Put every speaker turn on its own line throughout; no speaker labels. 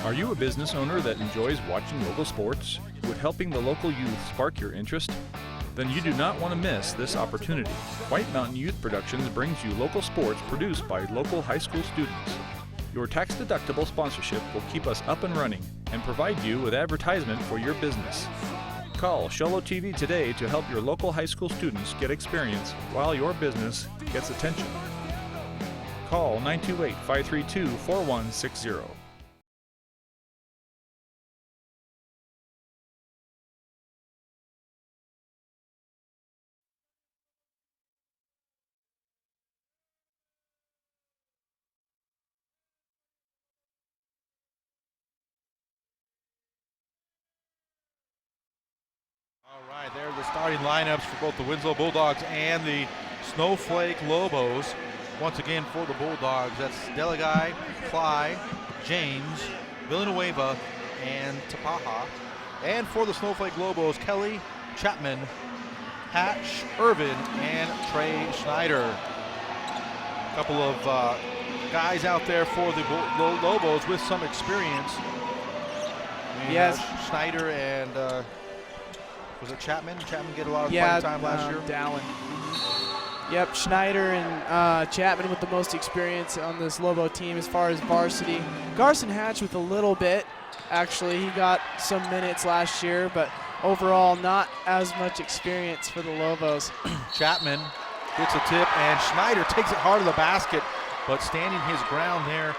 Are you a business owner that enjoys watching local sports? Would helping the local youth spark your interest? Then you do not want to miss this opportunity. White Mountain Youth Productions brings you local sports produced by local high school students. Your tax-deductible sponsorship will keep us up and running and provide you with advertisement for your business. Call Sholo TV today to help your local high school students get experience while your business gets attention. Call 928-532-4160.
All right, there are the starting lineups for both the Winslow Bulldogs and the Snowflake Lobos. Once again for the Bulldogs, that's Delegai, Cly, James, Villanueva, and Tapaha. And for the Snowflake Lobos, Kelly, Chapman, Hatch, Irvin, and Trey Schneider. A couple of guys out there for the Lobos with some experience.
Yes.
Schneider and was it Chapman? Chapman get a lot of playing time last year?
Dallin. Yep, Schneider and Chapman with the most experience on this Lobo team as far as varsity. Garson Hatch with a little bit, actually. He got some minutes last year, but overall not as much experience for the Lobos.
Chapman gets a tip, and Schneider takes it hard to the basket, but standing his ground there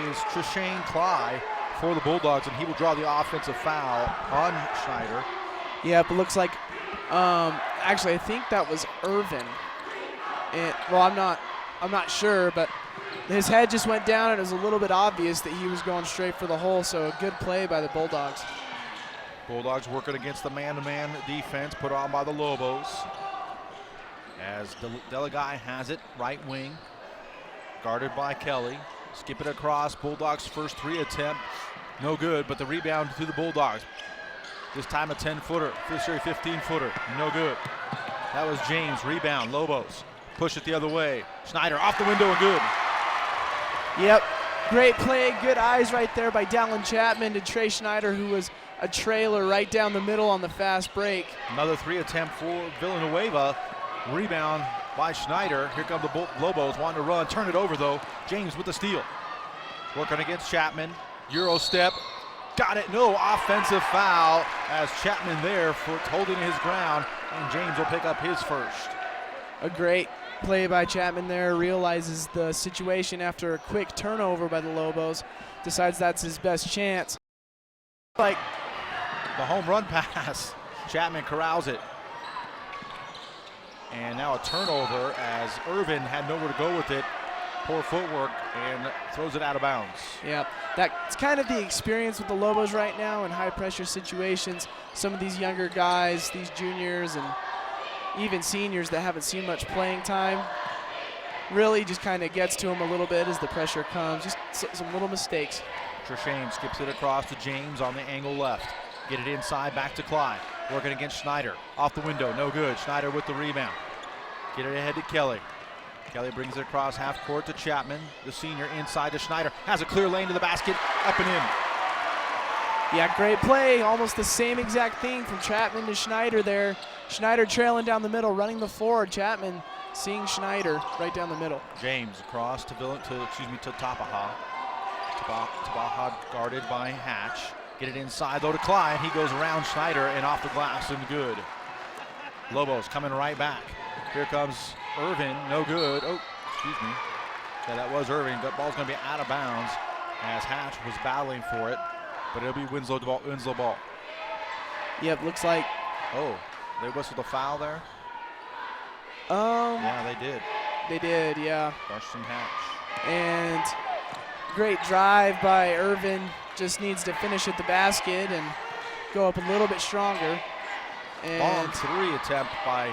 is Trishane Cly for the Bulldogs, and he will draw the offensive foul on Schneider.
Yep, it looks like, actually I think that was Irvin. Well, I'm not sure, but his head just went down and it was a little bit obvious that he was going straight for the hole, so a good play by the Bulldogs.
Bulldogs working against the man-to-man defense put on by the Lobos. As Delegai has it, right wing, guarded by Kelly. Skip it across, Bulldogs' first three attempt, no good, but the rebound to the Bulldogs. This time a 10-footer, 15-footer, no good. That was James, rebound, Lobos. Push it the other way. Schneider off the window and good.
Yep, great play, good eyes right there by Dallin Chapman to Trey Schneider, who was a trailer right down the middle on the fast break.
Another three attempt for Villanueva. Rebound by Schneider. Here come the Lobos wanting to run, turn it over though. James with the steal. Working against Chapman, Euro step. Got it, no offensive foul as Chapman there for holding his ground, and James will pick up his first.
A great play by Chapman there, realizes the situation after a quick turnover by the Lobos, decides that's his best chance. Like
the home run pass, Chapman corrals it. And now a turnover as Irvin had nowhere to go with it. Poor footwork and throws it out of bounds.
Yeah, that's kind of the experience with the Lobos right now in high pressure situations. Some of these younger guys, these juniors and even seniors that haven't seen much playing time, really just kind of gets to them a little bit as the pressure comes. Just some little mistakes.
Trishane skips it across to James on the angle left. Get it inside, back to Clyde. Working against Schneider. Off the window, no good. Schneider with the rebound. Get it ahead to Kelly. Kelly brings it across half court to Chapman. The senior inside to Schneider. Has a clear lane to the basket, up and in.
Yeah, great play. Almost the same exact thing from Chapman to Schneider there. Schneider trailing down the middle, running the floor. Chapman seeing Schneider right down the middle.
James across to Tapaha. Tapaha guarded by Hatch. Get it inside though to Clyde. He goes around Schneider and off the glass and good. Lobos coming right back. Here comes Irvin, no good. Oh, excuse me. Yeah, that was Irvin. That ball's going to be out of bounds as Hatch was battling for it, but it'll be Winslow ball.
Yep, looks like.
Oh, they whistled a foul there? Yeah, they did.
They did, yeah.
Washington Hatch.
And great drive by Irvin. Just needs to finish at the basket and go up a little bit stronger. And
long three attempt by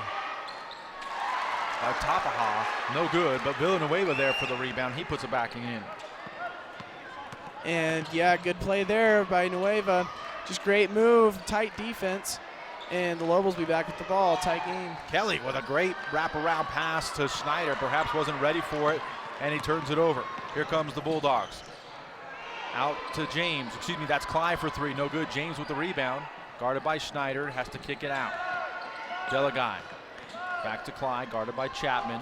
Tapaha, no good, but Villanueva there for the rebound. He puts it back in.
And yeah, good play there by Nueva. Just great move, tight defense, and the Lobos will be back with the ball. Tight game.
Kelly with a great wraparound pass to Schneider, perhaps wasn't ready for it, and he turns it over. Here comes the Bulldogs. Out to James. Excuse me, that's Cly for three. No good. James with the rebound. Guarded by Schneider. Has to kick it out. Delaguy. Back to Cly. Guarded by Chapman.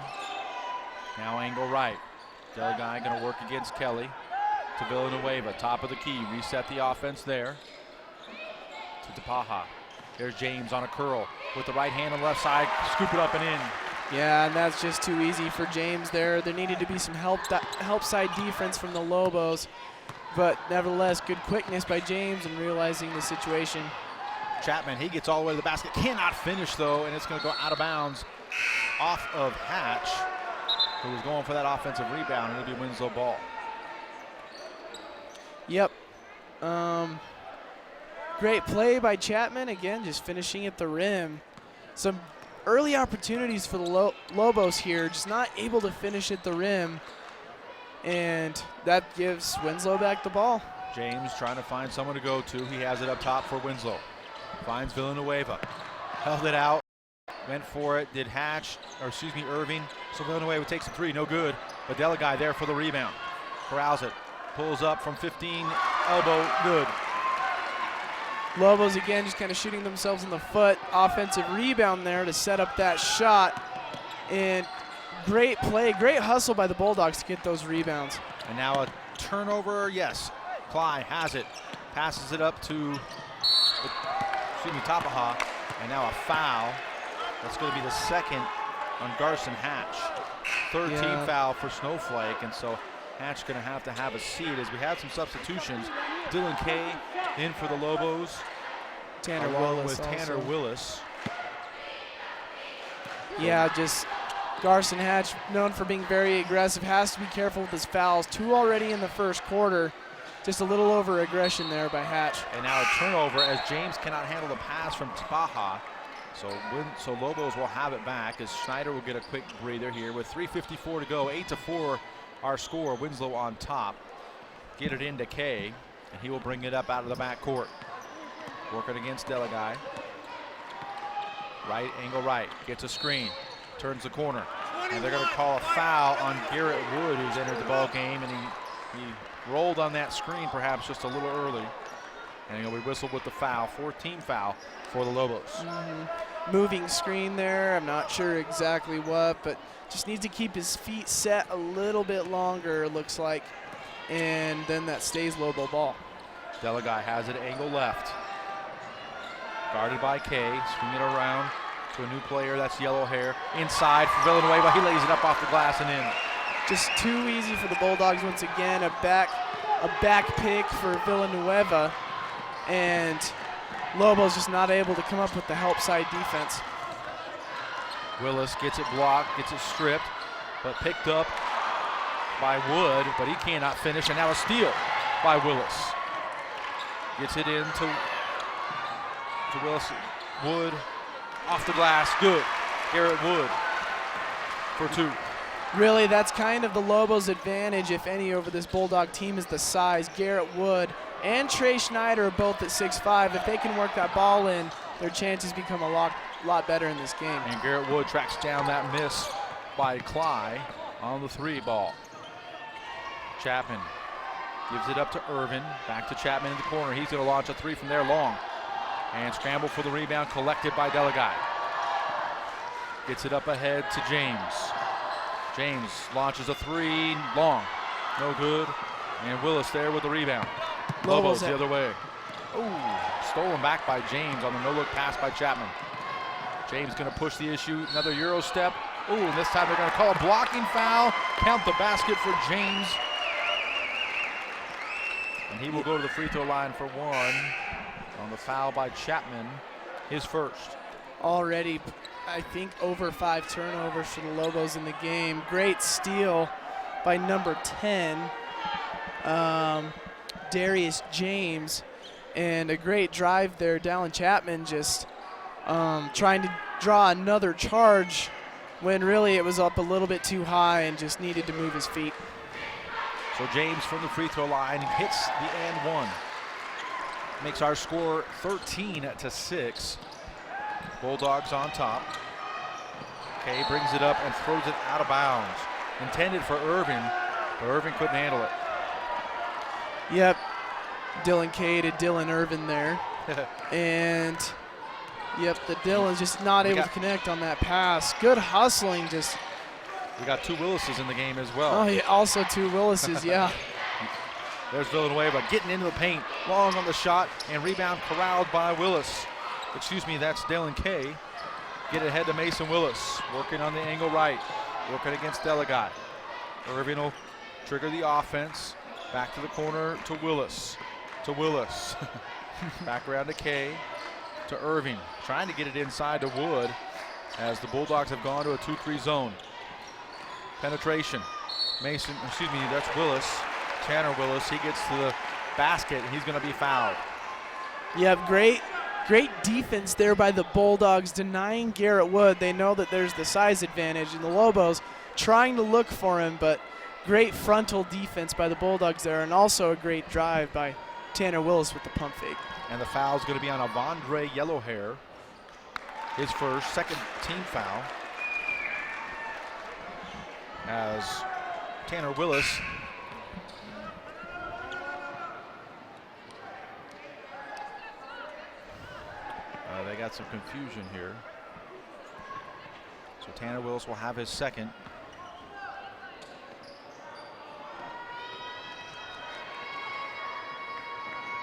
Now angle right. Delaguy going to work against Kelly. To Villanueva. Top of the key. Reset the offense there. To Tapaha. There's James on a curl. With the right hand on the left side. Scoop it up and in.
Yeah, and that's just too easy for James there. There needed to be some help side defense from the Lobos. But nevertheless, good quickness by James and realizing the situation.
Chapman, he gets all the way to the basket. Cannot finish, though, and it's going to go out of bounds off of Hatch, who was going for that offensive rebound, and it'll be Winslow ball.
Yep. Great play by Chapman. Again, just finishing at the rim. Some early opportunities for the Lobos here, just not able to finish at the rim. And that gives Winslow back the ball.
James trying to find someone to go to. He has it up top for Winslow. Finds Villanueva. Held it out. Went for it. Did Irving. So Villanueva takes a three. No good. But Delaguy there for the rebound. Corrals it. Pulls up from 15. Elbow. Good.
Lobos again just kind of shooting themselves in the foot. Offensive rebound there to set up that shot. And great play, great hustle by the Bulldogs to get those rebounds.
And now a turnover, yes. Cly has it, passes it up to, Tapaha, and now a foul. That's going to be the second on Garson Hatch. Third team foul for Snowflake, and so Hatch going to have a seat as we have some substitutions. Dylan Kay in for the Lobos, along with Tanner Willis.
Yeah, just Garson Hatch, known for being very aggressive, has to be careful with his fouls. 2 already in the first quarter. Just a little over aggression there by Hatch.
And now a turnover as James cannot handle the pass from Tapaha. So Lobos will have it back as Schneider will get a quick breather here with 3:54 to go. 8-4 our score. Winslow on top. Get it into Kay, and he will bring it up out of the back court. Working against Delaguy. Right angle right. Gets a screen. Turns the corner. And they're going to call a foul on Garrett Wood, who's entered the ball game, and he rolled on that screen perhaps just a little early. And he'll be whistled with the foul. 14 foul for the Lobos.
Moving screen there. I'm not sure exactly what, but just needs to keep his feet set a little bit longer, it looks like. And then that stays Lobo ball.
Delaguy has it angle left. Guarded by Kay. Swing it around to a new player. That's yellow hair. Inside for Villanueva. He lays it up off the glass and in.
Just too easy for the Bulldogs once again. A back pick for Villanueva. And Lobos just not able to come up with the help side defense.
Willis gets it blocked, gets it stripped, but picked up by Wood, but he cannot finish, and now a steal by Willis. Gets it into Willis. Wood off the glass, good. Garrett Wood for 2.
Really, that's kind of the Lobos' advantage, if any, over this Bulldog team is the size. Garrett Wood and Trey Schneider are both at 6'5". If they can work that ball in, their chances become a lot better in this game.
And Garrett Wood tracks down that miss by Cly on the 3 ball. Chapman gives it up to Irvin. Back to Chapman in the corner. He's going to launch a 3 from there long. And scramble for the rebound, collected by Delaguy. Gets it up ahead to James. James launches a 3 long. No good. And Willis there with the rebound. Lobos the other way. Ooh, stolen back by James on the no-look pass by Chapman. James going to push the issue. Another Euro step. Ooh, and this time they're going to call a blocking foul. Count the basket for James. And he will go to the free throw line for 1 on the foul by Chapman, his first.
Already, I think, over 5 turnovers for the Lobos in the game. Great steal by number 10, Darius James, and a great drive there. Dallin Chapman just trying to draw another charge when really it was up a little bit too high and just needed to move his feet.
So James from the free throw line hits the and 1. Makes our score 13-6. Bulldogs on top. Kay brings it up and throws it out of bounds. Intended for Irvin, but Irvin couldn't handle it.
Yep. Dylan K to Dylan Irvin there. And, yep, the Dylan's just not able to connect on that pass. Good hustling. Just.
We got 2 Willises in the game as well.
Oh, yeah, also 2 Willises, yeah.
There's Villanueva getting into the paint. Long on the shot, and rebound corralled by Willis. Excuse me, that's Dylan K. Get ahead to Mason Willis. Working on the angle right. Working against Delegat. Irvin will trigger the offense. Back to the corner to Willis. Back around to K. To Irving. Trying to get it inside to Wood as the Bulldogs have gone to a 2-3 zone. Penetration. Mason, excuse me, that's Willis. Tanner Willis, he gets to the basket, and he's going to be fouled.
Yep, great defense there by the Bulldogs, denying Garrett Wood. They know that there's the size advantage, and the Lobos trying to look for him, but great frontal defense by the Bulldogs there, and also a great drive by Tanner Willis with the pump fake.
And the foul is going to be on Avondre Yellowhair. His second team foul. As Tanner Willis they got some confusion here. So Tanner Willis will have his second.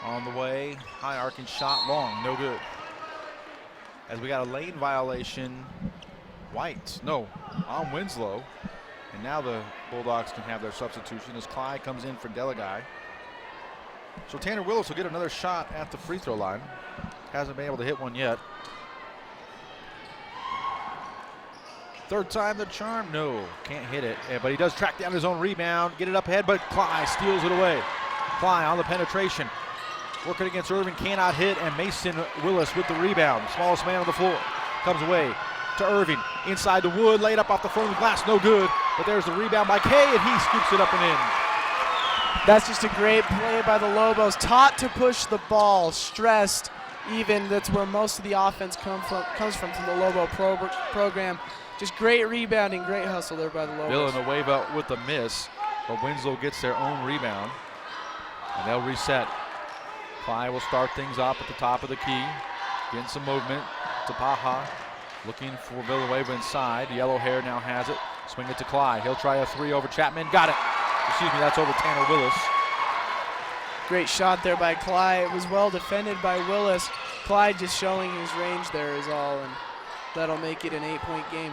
On the way, high arcing shot, long, no good. As we got a lane violation, on Winslow. And now the Bulldogs can have their substitution as Clyde comes in for Delegai. So Tanner Willis will get another shot at the free throw line. Hasn't been able to hit one yet. Third time the charm, no, can't hit it. But he does track down his own rebound, get it up ahead, but Clyde steals it away. Clyde on the penetration. Working against Irvin, cannot hit, and Mason Willis with the rebound. Smallest man on the floor. Comes away to Irving. Inside to Wood, laid up off the front of the glass, no good. But there's the rebound by Kay, and he scoops it up and in.
That's just a great play by the Lobos. Taught to push the ball, stressed. Even that's where most of the offense comes from the Lobo program. Just great rebounding, great hustle there by the Lobos.
Villanueva with the miss, but Winslow gets their own rebound, and they'll reset. Clyde will start things off at the top of the key. Getting some movement to Paha. Looking for Villanueva inside. Yellowhair now has it. Swing it to Clyde. He'll try a 3 over Chapman. Got it. Excuse me, that's over Tanner Willis.
Great shot there by Clyde. It was well defended by Willis. Clyde just showing his range there is all, and that'll make it an 8-point game.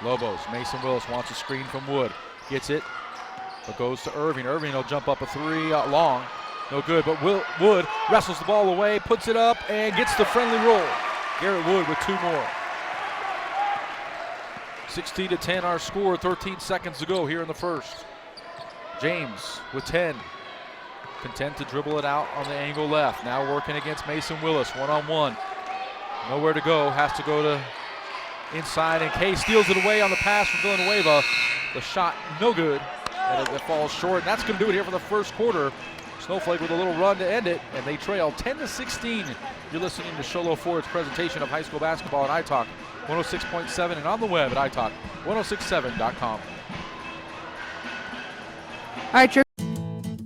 Lobos, Mason Willis wants a screen from Wood. Gets it, but goes to Irving. Irving will jump up a 3 long. No good, but Wood wrestles the ball away, puts it up, and gets the friendly roll. Garrett Wood with 2 more. 16-10 our score, 13 seconds to go here in the first. James with 10. Content to dribble it out on the angle left. Now working against Mason Willis, one-on-one. Nowhere to go, has to go to inside, and Kay steals it away on the pass from Villanueva. The shot, no good, and it falls short. And that's going to do it here for the first quarter. Snowflake with a little run to end it, and they trail 10-16. You're listening to Sholo Ford's presentation of high school basketball on iTalk 106.7 and on the web at iTalk1067.com.
All right,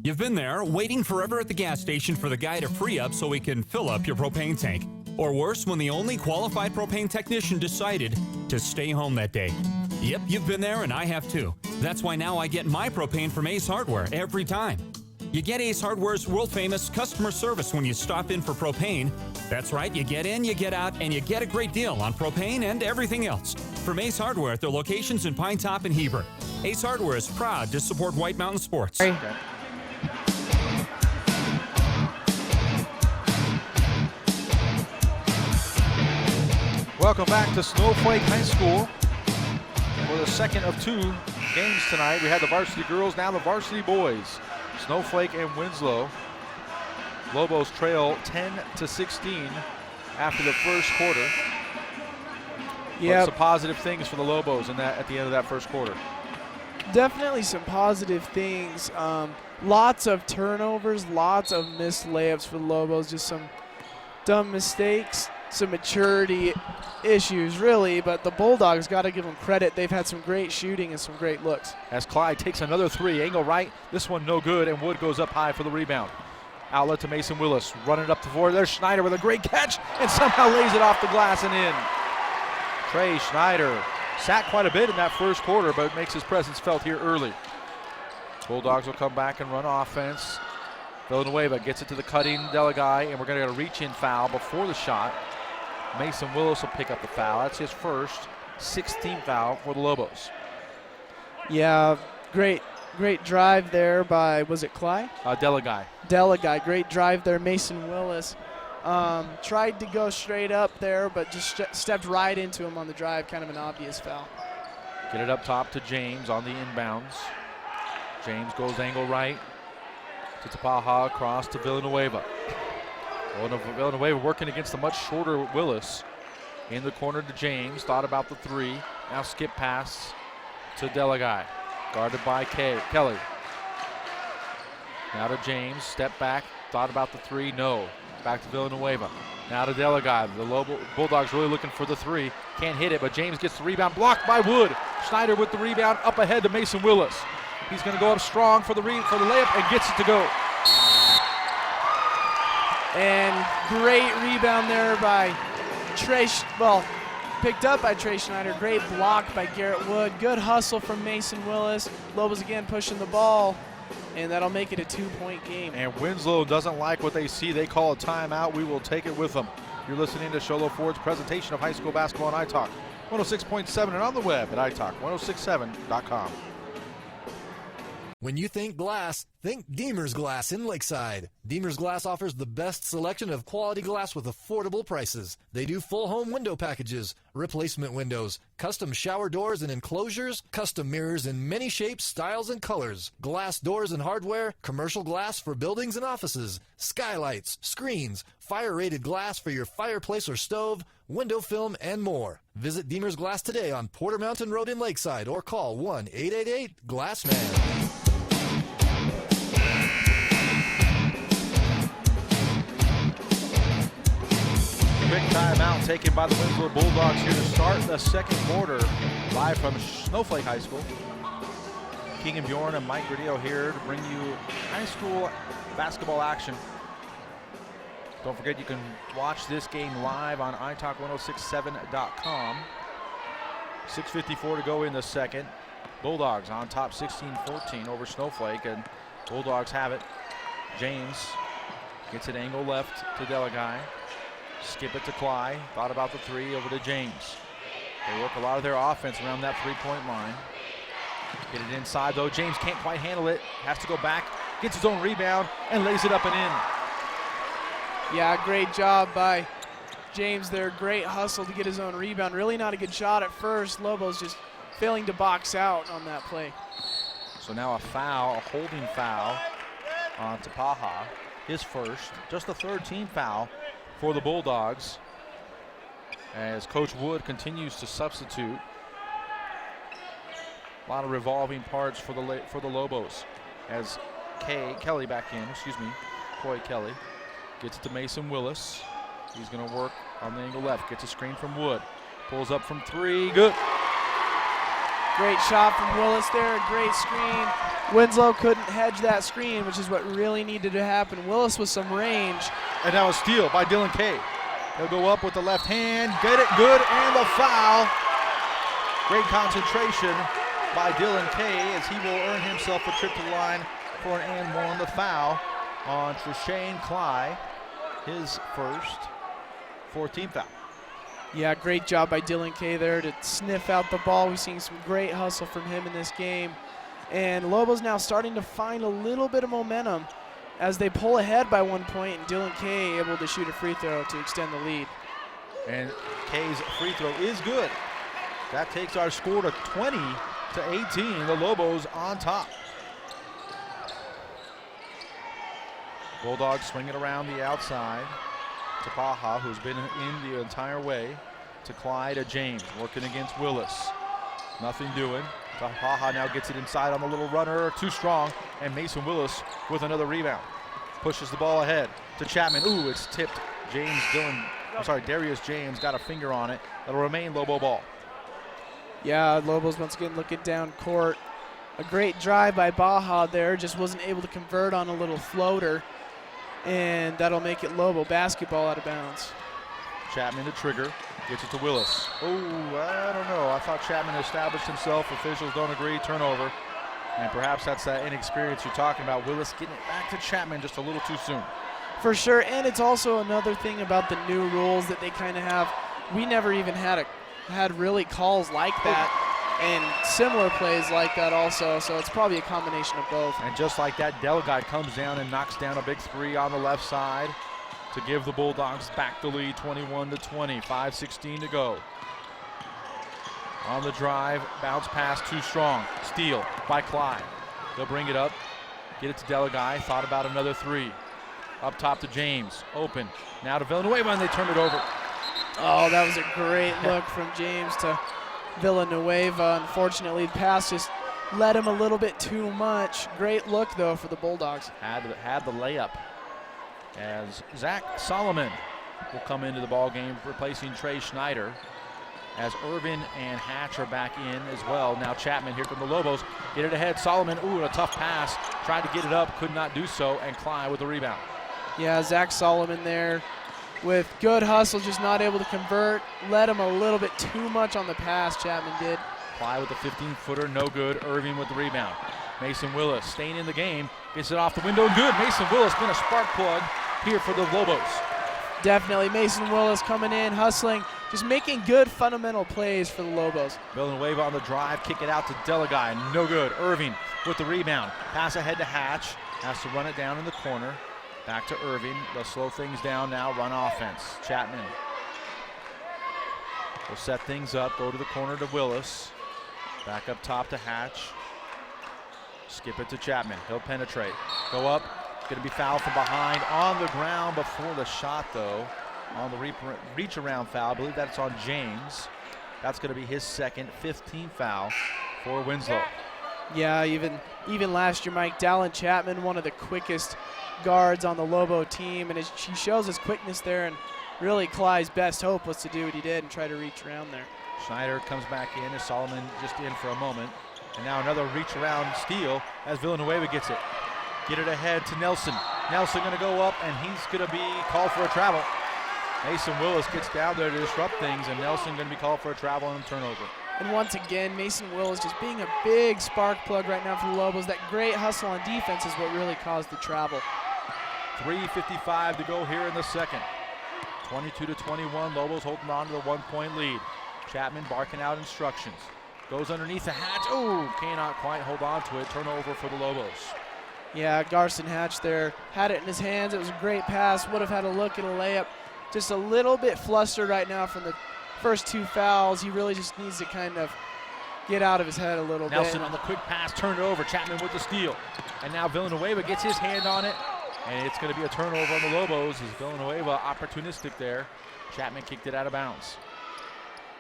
You've been there waiting forever at the gas station for the guy to free up so he can fill up your propane tank. Or worse, when the only qualified propane technician decided to stay home that day. Yep, you've been there and I have too. That's why now I get my propane from Ace Hardware every time. You get Ace Hardware's world-famous customer service when you stop in for propane. That's right, you get in, you get out, and you get a great deal on propane and everything else. From Ace Hardware at their locations in Pine Top and Heber. Ace Hardware is proud to support White Mountain Sports.
Okay.
Welcome back to Snowflake High School for the second of 2 games tonight. We had the varsity girls, now the varsity boys. Snowflake and Winslow. Lobos trail 10-16 after the first quarter.
Yeah,
some positive things for the Lobos in that at the end of that first quarter.
definitely some positive things. Lots of turnovers, lots of missed layups for the Lobos, just some dumb mistakes. some maturity issues, really, but the Bulldogs got to give them credit. They've had some great shooting and some great looks.
As Clyde takes another three, angle right. This one no good, and Wood goes up high for the rebound. Outlet to Mason Willis, running up the floor. There's Schneider with a great catch, and somehow lays it off the glass and in. Trey Schneider sat quite a bit in that first quarter, but makes his presence felt here early. Bulldogs will come back and run offense. Villanueva gets it to the cutting Delegai, and we're going to get a reach-in foul before the shot. Mason Willis will pick up the foul. That's his first 16th foul for the Lobos.
Yeah, great drive there by, was it Cly?
Delegai.
Delegai, great drive there. Mason Willis tried to go straight up there, but just stepped right into him on the drive, kind of an obvious foul.
Get it up top to James on the inbounds. James goes angle right to Tapaha, across to Villanueva. Villanueva working against the much shorter Willis. In the corner to James, thought about the three. Now skip pass to Delegai, guarded by Kelly. Now to James, step back, thought about the three, no. Back to Villanueva. Now to Delegai. The Bulldogs really looking for the three. Can't hit it, but James gets the rebound, blocked by Wood. Schneider with the rebound, up ahead to Mason Willis. He's going to go up strong for the layup and gets it to go.
And great rebound there by picked up by Trey Schneider. Great block by Garrett Wood. Good hustle from Mason Willis. Lobos again pushing the ball, and that'll make it a 2-point game.
And Winslow doesn't like what they see. They call a timeout. We will take it with them. You're listening to Sholo Ford's presentation of high school basketball on iTalk 106.7 and on the web at iTalk1067.com.
When you think glass, think Deemer's Glass in Lakeside. Deemer's Glass offers the best selection of quality glass with affordable prices. They do full home window packages, replacement windows, custom shower doors and enclosures, custom mirrors in many shapes, styles, and colors, glass doors and hardware, commercial glass for buildings and offices, skylights, screens, fire-rated glass for your fireplace or stove, window film, and more. Visit Deemer's Glass today on Porter Mountain Road in Lakeside or call 1-888-GLASSMAN.
Quick timeout taken by the Winslow Bulldogs here to start the second quarter. Live from Snowflake High School. King and Bjorn and Mike Gradillo here to bring you high school basketball action. Don't forget you can watch this game live on iTalk1067.com. 6:54 to go in the second. Bulldogs on top 16-14 over Snowflake, and Bulldogs have it. James gets it angle left to Delegai. Skip it to Cly. Thought about the three, over to James. They work a lot of their offense around that three-point line. Get it inside, though. James can't quite handle it. Has to go back. Gets his own rebound and lays it up and in.
Yeah, great job by James there. Great hustle to get his own rebound. Really not a good shot at first. Lobos just failing to box out on that play.
So now a foul, a holding foul on Tapaha. His first, just the third team foul for the Bulldogs, as Coach Wood continues to substitute. A lot of revolving parts for the Lobos, as Kelly back in, Coy Kelly gets it to Mason Willis. He's going to work on the angle left, gets a screen from Wood, pulls up from three, good.
Great shot from Willis there, great screen. Winslow couldn't hedge that screen, which is what really needed to happen. Willis with some range.
And now a steal by Dylan Kay. He'll go up with the left hand, get it good, and the foul. Great concentration by Dylan Kay, as he will earn himself a trip to the line for an and one. The foul on Treshane Cly, his first 14th foul.
Yeah, great job by Dylan Kay there to sniff out the ball. We've seen some great hustle from him in this game. And Lobos now starting to find a little bit of momentum as they pull ahead by 1 point, and Dylan Kay able to shoot a free throw to extend the lead.
And Kay's free throw is good. That takes our score to 20-18. The Lobos on top. Bulldogs swing it around the outside. Tapaha, who's been in the entire way, to Clyde, to James, working against Willis. Nothing doing. Tapaha now gets it inside on the little runner, too strong, and Mason Willis with another rebound. Pushes the ball ahead to Chapman. Ooh, it's tipped. James Dillon Darius James got a finger on it. It'll remain Lobo ball.
Yeah, Lobos once again looking down court. A great drive by Baja there, just wasn't able to convert on a little floater, and that'll make it Lobo basketball out of bounds.
Chapman to trigger, gets it to Willis. Oh, I don't know. I thought Chapman established himself. Officials don't agree. Turnover. And perhaps that's that inexperience you're talking about. Willis getting it back to Chapman just a little too soon.
For sure, and it's also another thing about the new rules that they kind of have. We never even had really calls like that and similar plays like that also, so it's probably a combination of both.
And just like that, Delagay comes down and knocks down a big three on the left side to give the Bulldogs back the lead, 21-20, 5:16 to go. On the drive, bounce pass too strong. Steal by Clyde. They'll bring it up, get it to Delagay, thought about another three. Up top to James, open. Now to Villanueva, and they turn it over.
Oh, that was a great look from James to Villanueva. Unfortunately, the pass just led him a little bit too much. Great look, though, for the Bulldogs.
Had the layup. As Zach Solomon will come into the ball game, replacing Trey Schneider. As Irvin and Hatch are back in as well. Now Chapman, here come the Lobos. Get it ahead, Solomon, ooh, a tough pass. Tried to get it up, could not do so, and Clyde with the rebound.
Yeah, Zach Solomon there with good hustle, just not able to convert. Led him a little bit too much on the pass, Chapman did.
Clyde with the 15-footer, no good. Irving with the rebound. Mason Willis staying in the game, gets it off the window, good. Mason Willis been a spark plug here for the Lobos.
Definitely, Mason Willis coming in, hustling, just making good fundamental plays for the Lobos.
Villanueva on the drive, kick it out to Delagay, no good. Irving with the rebound, pass ahead to Hatch, has to run it down in the corner. Back to Irving, they'll slow things down now, run offense. Chapman will set things up, go to the corner to Willis. Back up top to Hatch. Skip it to Chapman, he'll penetrate. Go up, gonna be fouled from behind, on the ground before the shot though. On the reach around foul, I believe that's on James. That's gonna be his second, 15th foul for Winslow.
Yeah, even last year, Mike, Dallin Chapman, one of the quickest guards on the Lobo team, and he shows his quickness there, and really Clyde's best hope was to do what he did and try to reach around there.
Schneider comes back in as Solomon just in for a moment. And now another reach around steal as Villanueva gets it. Get it ahead to Nelson. Nelson gonna go up, and he's gonna be called for a travel. Mason Willis gets down there to disrupt things, and Nelson gonna be called for a travel and a turnover.
And once again, Mason Willis just being a big spark plug right now for the Lobos. That great hustle on defense is what really caused the travel.
3:55 to go here in the second. 22-21, Lobos holding on to the 1-point lead. Chapman barking out instructions. Goes underneath the Hatch, oh, cannot quite hold on to it. Turnover for the Lobos.
Yeah, Garson Hatch there had it in his hands. It was a great pass, would have had a look at a layup. Just a little bit flustered right now from the first two fouls. He really just needs to kind of get out of his head a little bit.
Nelson on the quick pass, turned it over. Chapman with the steal. And now Villanueva gets his hand on it. And it's going to be a turnover on the Lobos as Villanueva opportunistic there. Chapman kicked it out of bounds.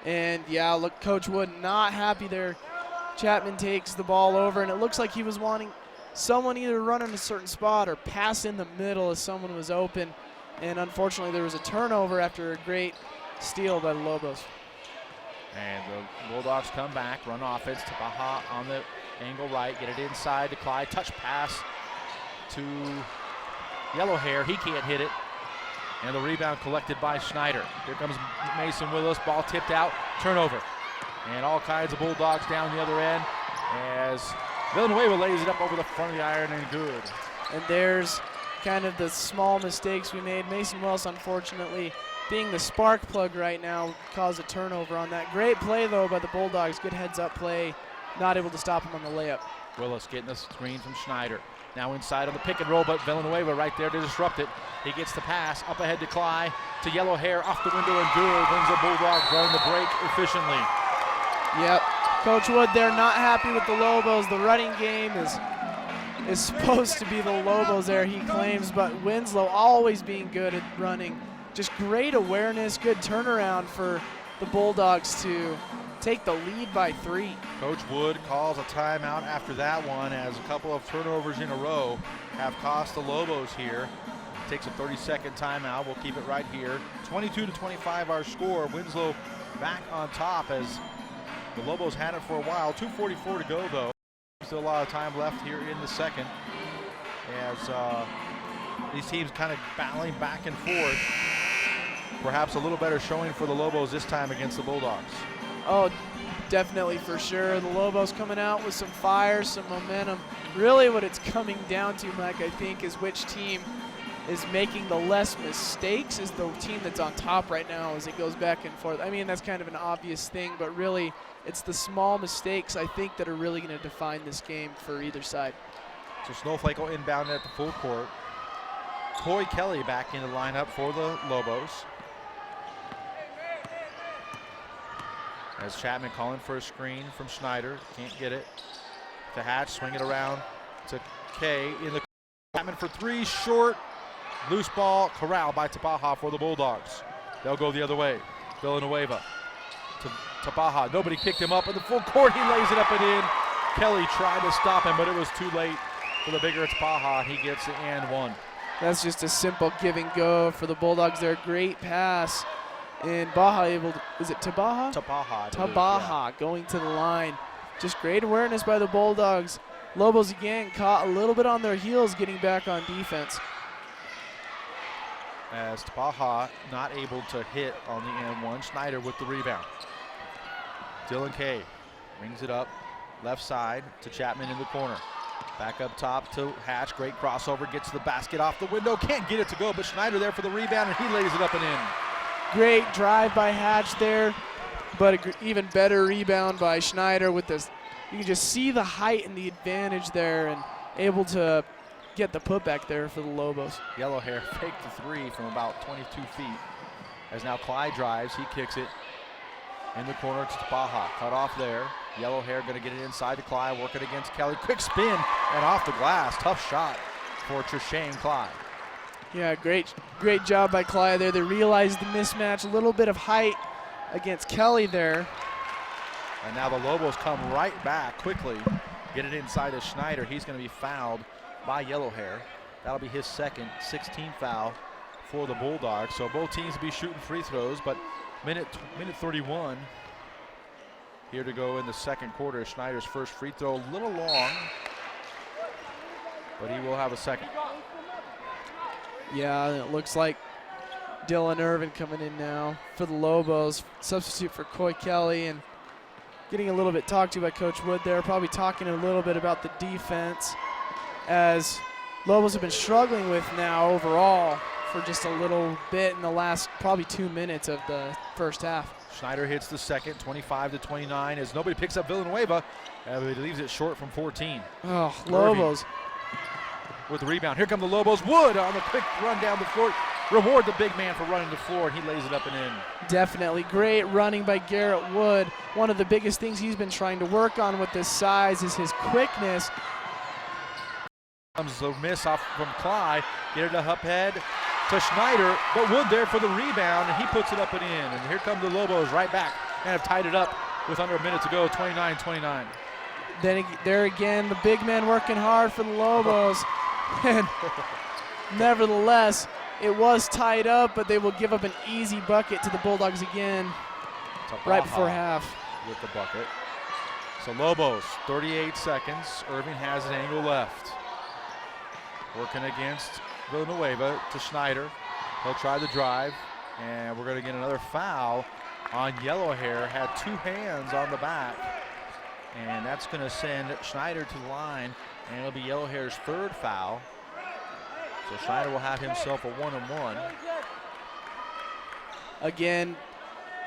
And yeah, look, Coach Wood not happy there. Chapman takes the ball over, and it looks like he was wanting someone either run in a certain spot or pass in the middle as someone was open. And unfortunately, there was a turnover after a great steal by the Lobos.
And the Bulldogs come back, run offense to Baja on the angle right, get it inside to Clyde, touch pass to Yellow Hair, he can't hit it. And the rebound collected by Schneider. Here comes Mason Willis, ball tipped out, turnover. And all kinds of Bulldogs down the other end as Villanueva lays it up over the front of the iron and good.
And there's kind of the small mistakes we made. Mason Willis, unfortunately, being the spark plug right now, caused a turnover on that. Great play, though, by the Bulldogs. Good heads-up play. Not able to stop him on the layup.
Willis getting the screen from Schneider. Now inside on the pick and roll, but Villanueva right there to disrupt it. He gets the pass up ahead to Clyde, to Yellow Hair, off the window and good. Brings the Bulldogs running the break efficiently.
Yep. Coach Wood there not happy with the Lobos. The running game is supposed to be the Lobos there, he claims, but Winslow always being good at running. Just great awareness, good turnaround for the Bulldogs to take the lead by 3.
Coach Wood calls a timeout after that one as a couple of turnovers in a row have cost the Lobos here. takes a 30-second timeout. We'll keep it right here. 22-25 our score. Winslow back on top as the Lobos had it for a while. 2:44 to go, though. Still a lot of time left here in the second as these teams kind of battling back and forth. Perhaps a little better showing for the Lobos this time against the Bulldogs.
Oh, definitely, for sure. The Lobos coming out with some fire, some momentum. Really what it's coming down to, Mike, I think, is which team is making the less mistakes is the team that's on top right now as it goes back and forth. I mean, that's kind of an obvious thing, but really it's the small mistakes, I think, that are really going to define this game for either side.
So Snowflake will inbound at the full court. Coy Kelly back in the lineup for the Lobos. As Chapman calling for a screen from Schneider. Can't get it. To Hatch, swing it around to Kay in the Chapman for three, short. Loose ball, corralled by Tabaha for the Bulldogs. They'll go the other way. Villanueva to Tabaha. Nobody picked him up in the full court. He lays it up and in. Kelly tried to stop him, but it was too late for the bigger Tabaha. He gets the and one.
That's just a simple give and go for the Bulldogs there. Great pass. And Baja able to, is it Tabaha?
Tabaha.
Tabaha going to the line. Just great awareness by the Bulldogs. Lobos again caught a little bit on their heels getting back on defense.
As Tabaha not able to hit on the and one. Schneider with the rebound. Dylan Kay brings it up left side to Chapman in the corner. Back up top to Hatch. Great crossover. Gets the basket off the window. Can't get it to go, but Schneider there for the rebound, and he lays it up and in.
Great drive by Hatch there, but an even better rebound by Schneider with this. You can just see the height and the advantage there and able to get the putback there for the Lobos.
Yellow hair faked the three from about 22 feet. As now Clyde drives, he kicks it in the corner to Tabaha. Cut off there. Yellow hair going to get it inside to Clyde, working against Kelly. Quick spin and off the glass. Tough shot for Treshane Clyde.
Yeah, great job by Clyde there. They realized the mismatch, a little bit of height against Kelly there.
And now the Lobos come right back quickly. Get it inside to Schneider. He's going to be fouled by Yellow hair. That'll be his second, 16th foul for the Bulldogs. So both teams will be shooting free throws, but minute 31 here to go in the second quarter. Schneider's first free throw, a little long, but he will have a second.
Yeah, it looks like Dylan Irvin coming in now for the Lobos. Substitute for Coy Kelly, and getting a little bit talked to by Coach Wood there. Probably talking a little bit about the defense, as Lobos have been struggling with now overall for just a little bit in the last probably 2 minutes of the first half.
Schneider hits the second, 25-29, as nobody picks up Villanueva, but he leaves it short from 14.
Oh, Lobos.
With the rebound. Here come the Lobos. Wood on the quick run down the floor. Reward the big man for running the floor, and he lays it up and in.
Definitely great running by Garrett Wood. One of the biggest things he's been trying to work on with this size is his quickness.
Comes the miss off from Clyde. Get it to Huphead to Schneider, but Wood there for the rebound, and he puts it up and in. And here come the Lobos right back and have tied it up with under a minute to go, 29-29.
Then there again, the big man working hard for the Lobos. And nevertheless, it was tied up, but they will give up an easy bucket to the Bulldogs again right before half.
With the bucket. So Lobos, 38 seconds. Irving has an angle left. Working against Villanueva to Schneider. He'll try the drive, and we're going to get another foul on Yellow hair. Had two hands on the back, and that's going to send Schneider to the line, and it'll be Yellow hair's third foul. So Schneider will have himself a 1-and-1.
Again,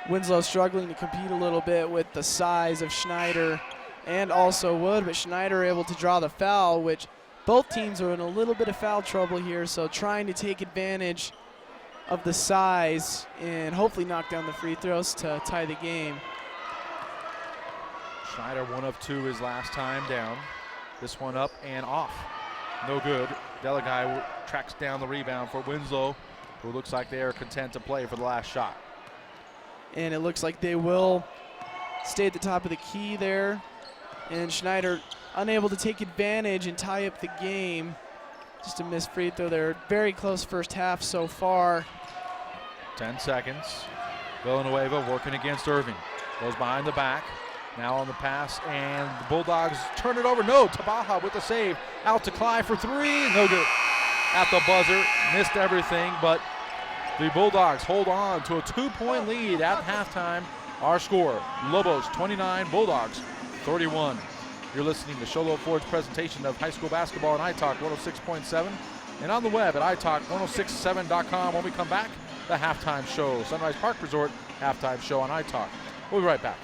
Winslow struggling to compete a little bit with the size of Schneider and also Wood, but Schneider able to draw the foul, which both teams are in a little bit of foul trouble here, so trying to take advantage of the size and hopefully knock down the free throws to tie the game.
Schneider 1 of 2 his last time down. This one up and off. No good. Delaguy tracks down the rebound for Winslow, who looks like they are content to play for the last shot.
And it looks like they will stay at the top of the key there. And Schneider unable to take advantage and tie up the game. Just a missed free throw there. Very close first half so far.
10 seconds. Villanueva working against Irving. Goes behind the back. Now on the pass, and the Bulldogs turn it over. No, Tabaha with the save. Out to Cly for three. No good. At the buzzer. Missed everything, but the Bulldogs hold on to a 2-point lead at halftime. Our score, Lobos 29, Bulldogs 31. You're listening to Sholo Ford's presentation of high school basketball on iTalk 106.7 and on the web at iTalk1067.com. When we come back, the halftime show, Sunrise Park Resort halftime show on iTalk. We'll be right back.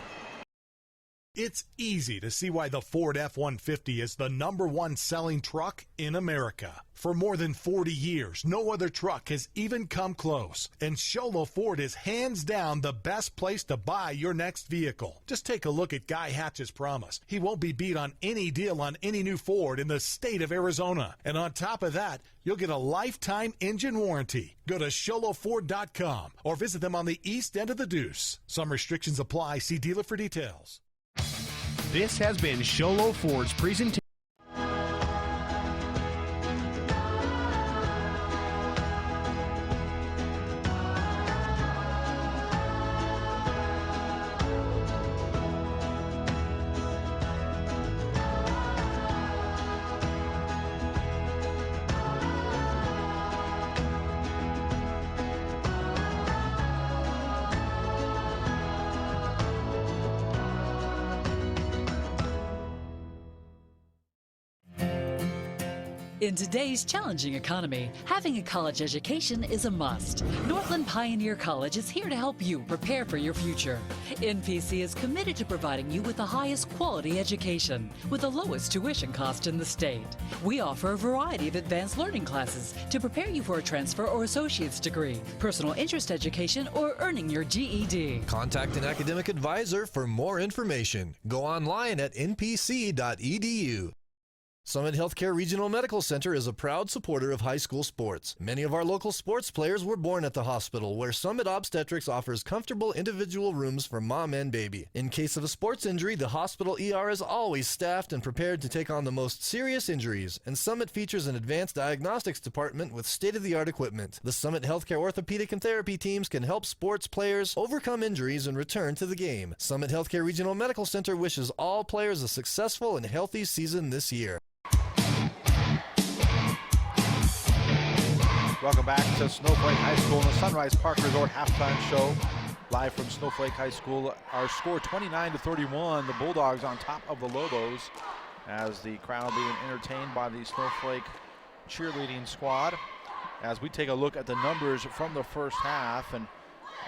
It's easy to see why the Ford F-150 is the #1 selling truck in America. For more than 40 years, no other truck has even come close. And Sholo Ford is hands down the best place to buy your next vehicle. Just take a look at Guy Hatch's promise. He won't be beat on any deal on any new Ford in the state of Arizona. And on top of that, you'll get a lifetime engine warranty. Go to SholoFord.com or visit them on the east end of the Deuce. Some restrictions apply. See dealer for details.
This has been Sholo Ford's presentation.
In today's challenging economy, having a college education is a must. Northland Pioneer College is here to help you prepare for your future. NPC is committed to providing you with the highest quality education with the lowest tuition cost in the state. We offer a variety of advanced learning classes to prepare you for a transfer or associate's degree, personal interest education, or earning your GED.
Contact an academic advisor for more information. Go online at npc.edu. Summit Healthcare Regional Medical Center is a proud supporter of high school sports. Many of our local sports players were born at the hospital, where Summit Obstetrics offers comfortable individual rooms for mom and baby. In case of a sports injury, the hospital ER is always staffed and prepared to take on the most serious injuries, and Summit features an advanced diagnostics department with state-of-the-art equipment. The Summit Healthcare Orthopedic and Therapy teams can help sports players overcome injuries and return to the game. Summit Healthcare Regional Medical Center wishes all players a successful and healthy season this year.
Welcome back to Snowflake High School and the Sunrise Park Resort halftime show. Live from Snowflake High School. Our score 29-31. The Bulldogs on top of the Lobos as the crowd being entertained by the Snowflake cheerleading squad. As we take a look at the numbers from the first half, and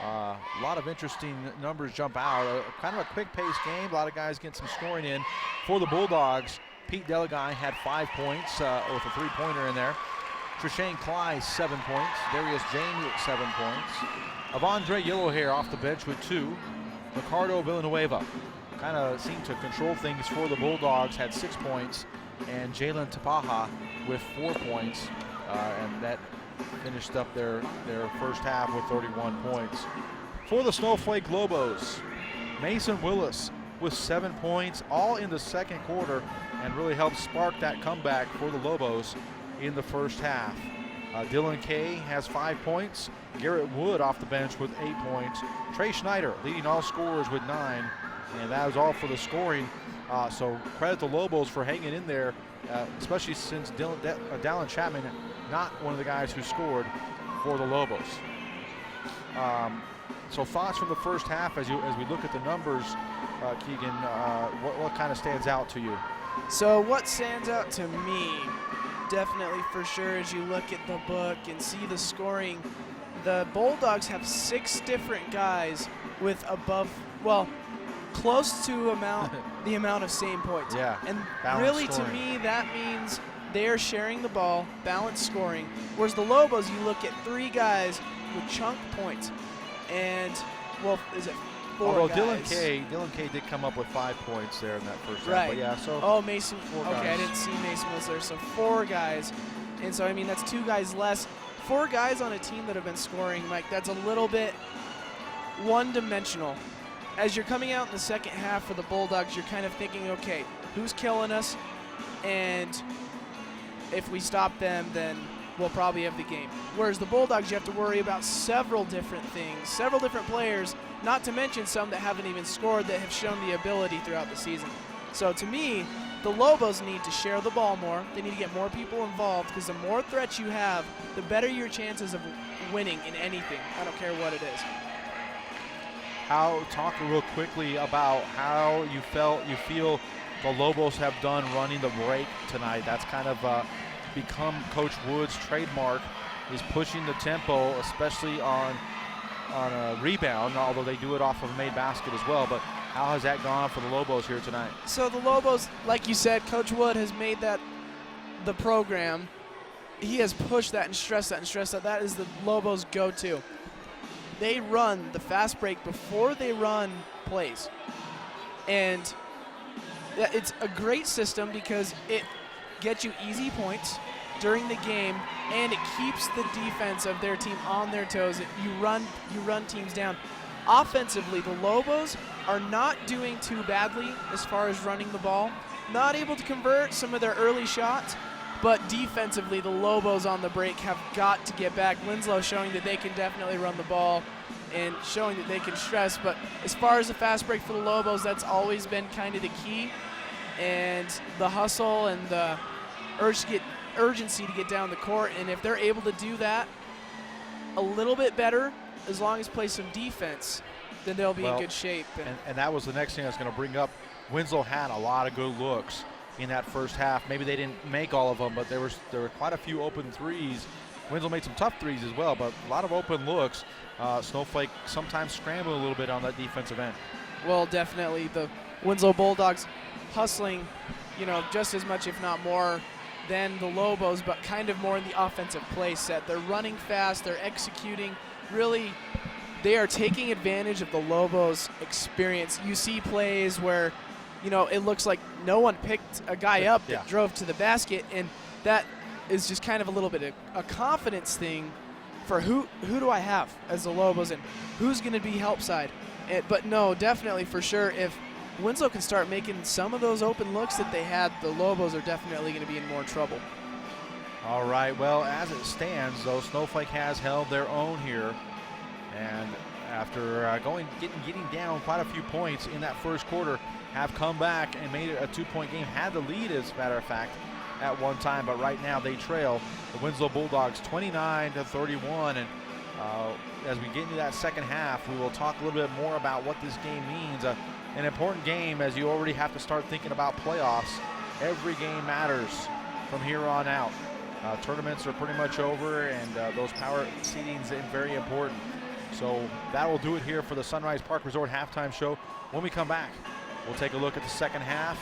a lot of interesting numbers jump out. Kind of a quick-paced game. A lot of guys getting some scoring in. For the Bulldogs, Pete Delaguy had 5 points with a three-pointer in there. Treshane Cly, 7 points. Darius James with 7 points. Avondre Yellowhair off the bench with 2. Ricardo Villanueva kind of seemed to control things for the Bulldogs, had 6 points. And Jalen Tapaha with 4 points. And that finished up their first half with 31 points. For the Snowflake Lobos, Mason Willis with 7 points, all in the second quarter, and really helped spark that comeback for the Lobos in the first half. Dylan Kay has 5 points. Garrett Wood off the bench with 8 points. Trey Schneider leading all scorers with 9. And that was all for the scoring. So credit the Lobos for hanging in there, especially since Dallin Chapman, not one of the guys who scored for the Lobos. So thoughts from the first half as we look at the numbers, Keegan, what kind of stands out to you?
So what stands out to me, definitely for sure, as you look at the book and see the scoring, the Bulldogs have 6 different guys with close to the amount of same points.
Yeah.
And
Balanced
really,
scoring.
to me, that means they are sharing the ball, balanced scoring. Whereas the Lobos, you look at 3 guys with chunk points, and is it 4
Although
guys?
Dylan Kay did come up with 5 points there in that first half.
Right.
But yeah, so
Mason.
4
Okay,
guys.
I didn't see Mason was there. So 4 guys, and so I mean that's 2 guys less. 4 guys on a team that have been scoring, Mike. That's a little bit one-dimensional. As you're coming out in the second half for the Bulldogs, you're kind of thinking, okay, who's killing us, and if we stop them, then we'll probably have the game. Whereas the Bulldogs, you have to worry about several different things, several different players, not to mention some that haven't even scored that have shown the ability throughout the season. So to me, the Lobos need to share the ball more. They need to get more people involved, because the more threats you have, the better your chances of winning in anything. I don't care what it is.
Talk real quickly about how you feel the Lobos have done running the break tonight. That's kind of become Coach Wood's trademark. He's pushing the tempo, especially on a rebound, although they do it off of a made basket as well. But how has that gone for the Lobos here tonight?
So the Lobos, like you said, Coach Wood has made that the program. He has pushed that and stressed that and stressed that. That is the Lobos' go-to. They run the fast break before they run plays. And it's a great system because it gets you easy points during the game, and it keeps the defense of their team on their toes. You run teams down. Offensively, the Lobos are not doing too badly as far as running the ball. Not able to convert some of their early shots, but defensively, the Lobos on the break have got to get back. Winslow showing that they can definitely run the ball and showing that they can stress. But as far as the fast break for the Lobos, that's always been kind of the key. And the hustle and the urgency to get down the court. And if they're able to do that a little bit better, as long as play some defense, then they'll be in good shape.
And that was the next thing I was going to bring up. Winslow had a lot of good looks in that first half. Maybe they didn't make all of them, but there were quite a few open threes. Winslow made some tough threes as well, but a lot of open looks. Snowflake sometimes scrambling a little bit on that defensive end.
Well, definitely the Winslow Bulldogs hustling, just as much, if not more, than the Lobos, but kind of more in the offensive play set. They're running fast, they're executing. Really, they are taking advantage of the Lobos' experience. You see plays where, it looks like no one picked a guy up that drove to the basket, and that is just kind of a little bit of a confidence thing for who do I have as the Lobos and who's going to be help side. But no, definitely for sure, if Winslow can start making some of those open looks that they had, the Lobos are definitely going to be in more trouble.
All right, well, as it stands, though, Snowflake has held their own here. And after getting down quite a few points in that first quarter, have come back and made it a 2-point game. Had the lead, as a matter of fact, at one time, but right now they trail the Winslow Bulldogs 29-31. And as we get into that second half, we will talk a little bit more about what this game means. An important game, as you already have to start thinking about playoffs. Every game matters from here on out. Tournaments are pretty much over, and those power seedings are very important. So that will do it here for the Sunrise Park Resort halftime show. When we come back, we'll take a look at the second half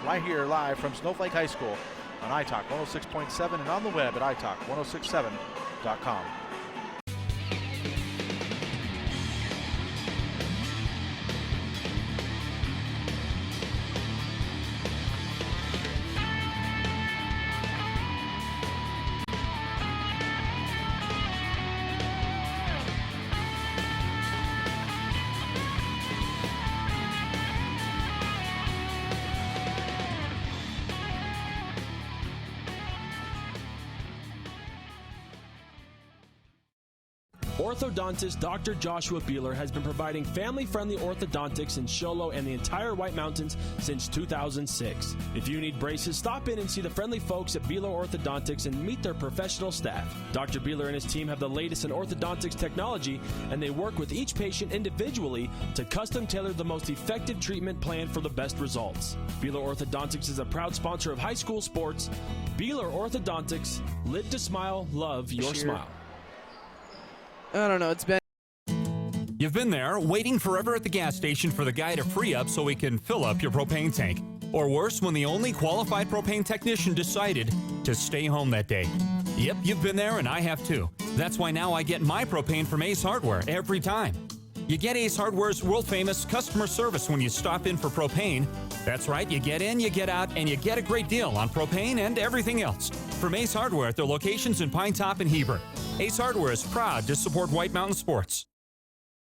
right here live from Snowflake High School on iTalk 106.7 and on the web at iTalk1067.com.
Orthodontist Dr. Joshua Beeler has been providing family-friendly orthodontics in Show Low and the entire White Mountains since 2006. If you need braces, stop in and see the friendly folks at Beeler Orthodontics and meet their professional staff. Dr. Beeler and his team have the latest in orthodontics technology, and they work with each patient individually to custom tailor the most effective treatment plan for the best results. Beeler Orthodontics is a proud sponsor of high school sports. Beeler Orthodontics, live to smile, love your smile.
I don't know, it's been...
You've been there, waiting forever at the gas station for the guy to free up so he can fill up your propane tank. Or worse, when the only qualified propane technician decided to stay home that day. Yep, you've been there, and I have too. That's why now I get my propane from Ace Hardware every time. You get Ace Hardware's world-famous customer service when you stop in for propane. That's right, you get in, you get out, and you get a great deal on propane and everything else. From Ace Hardware at their locations in Pine Top and Heber. Ace Hardware is proud to support White Mountain Sports.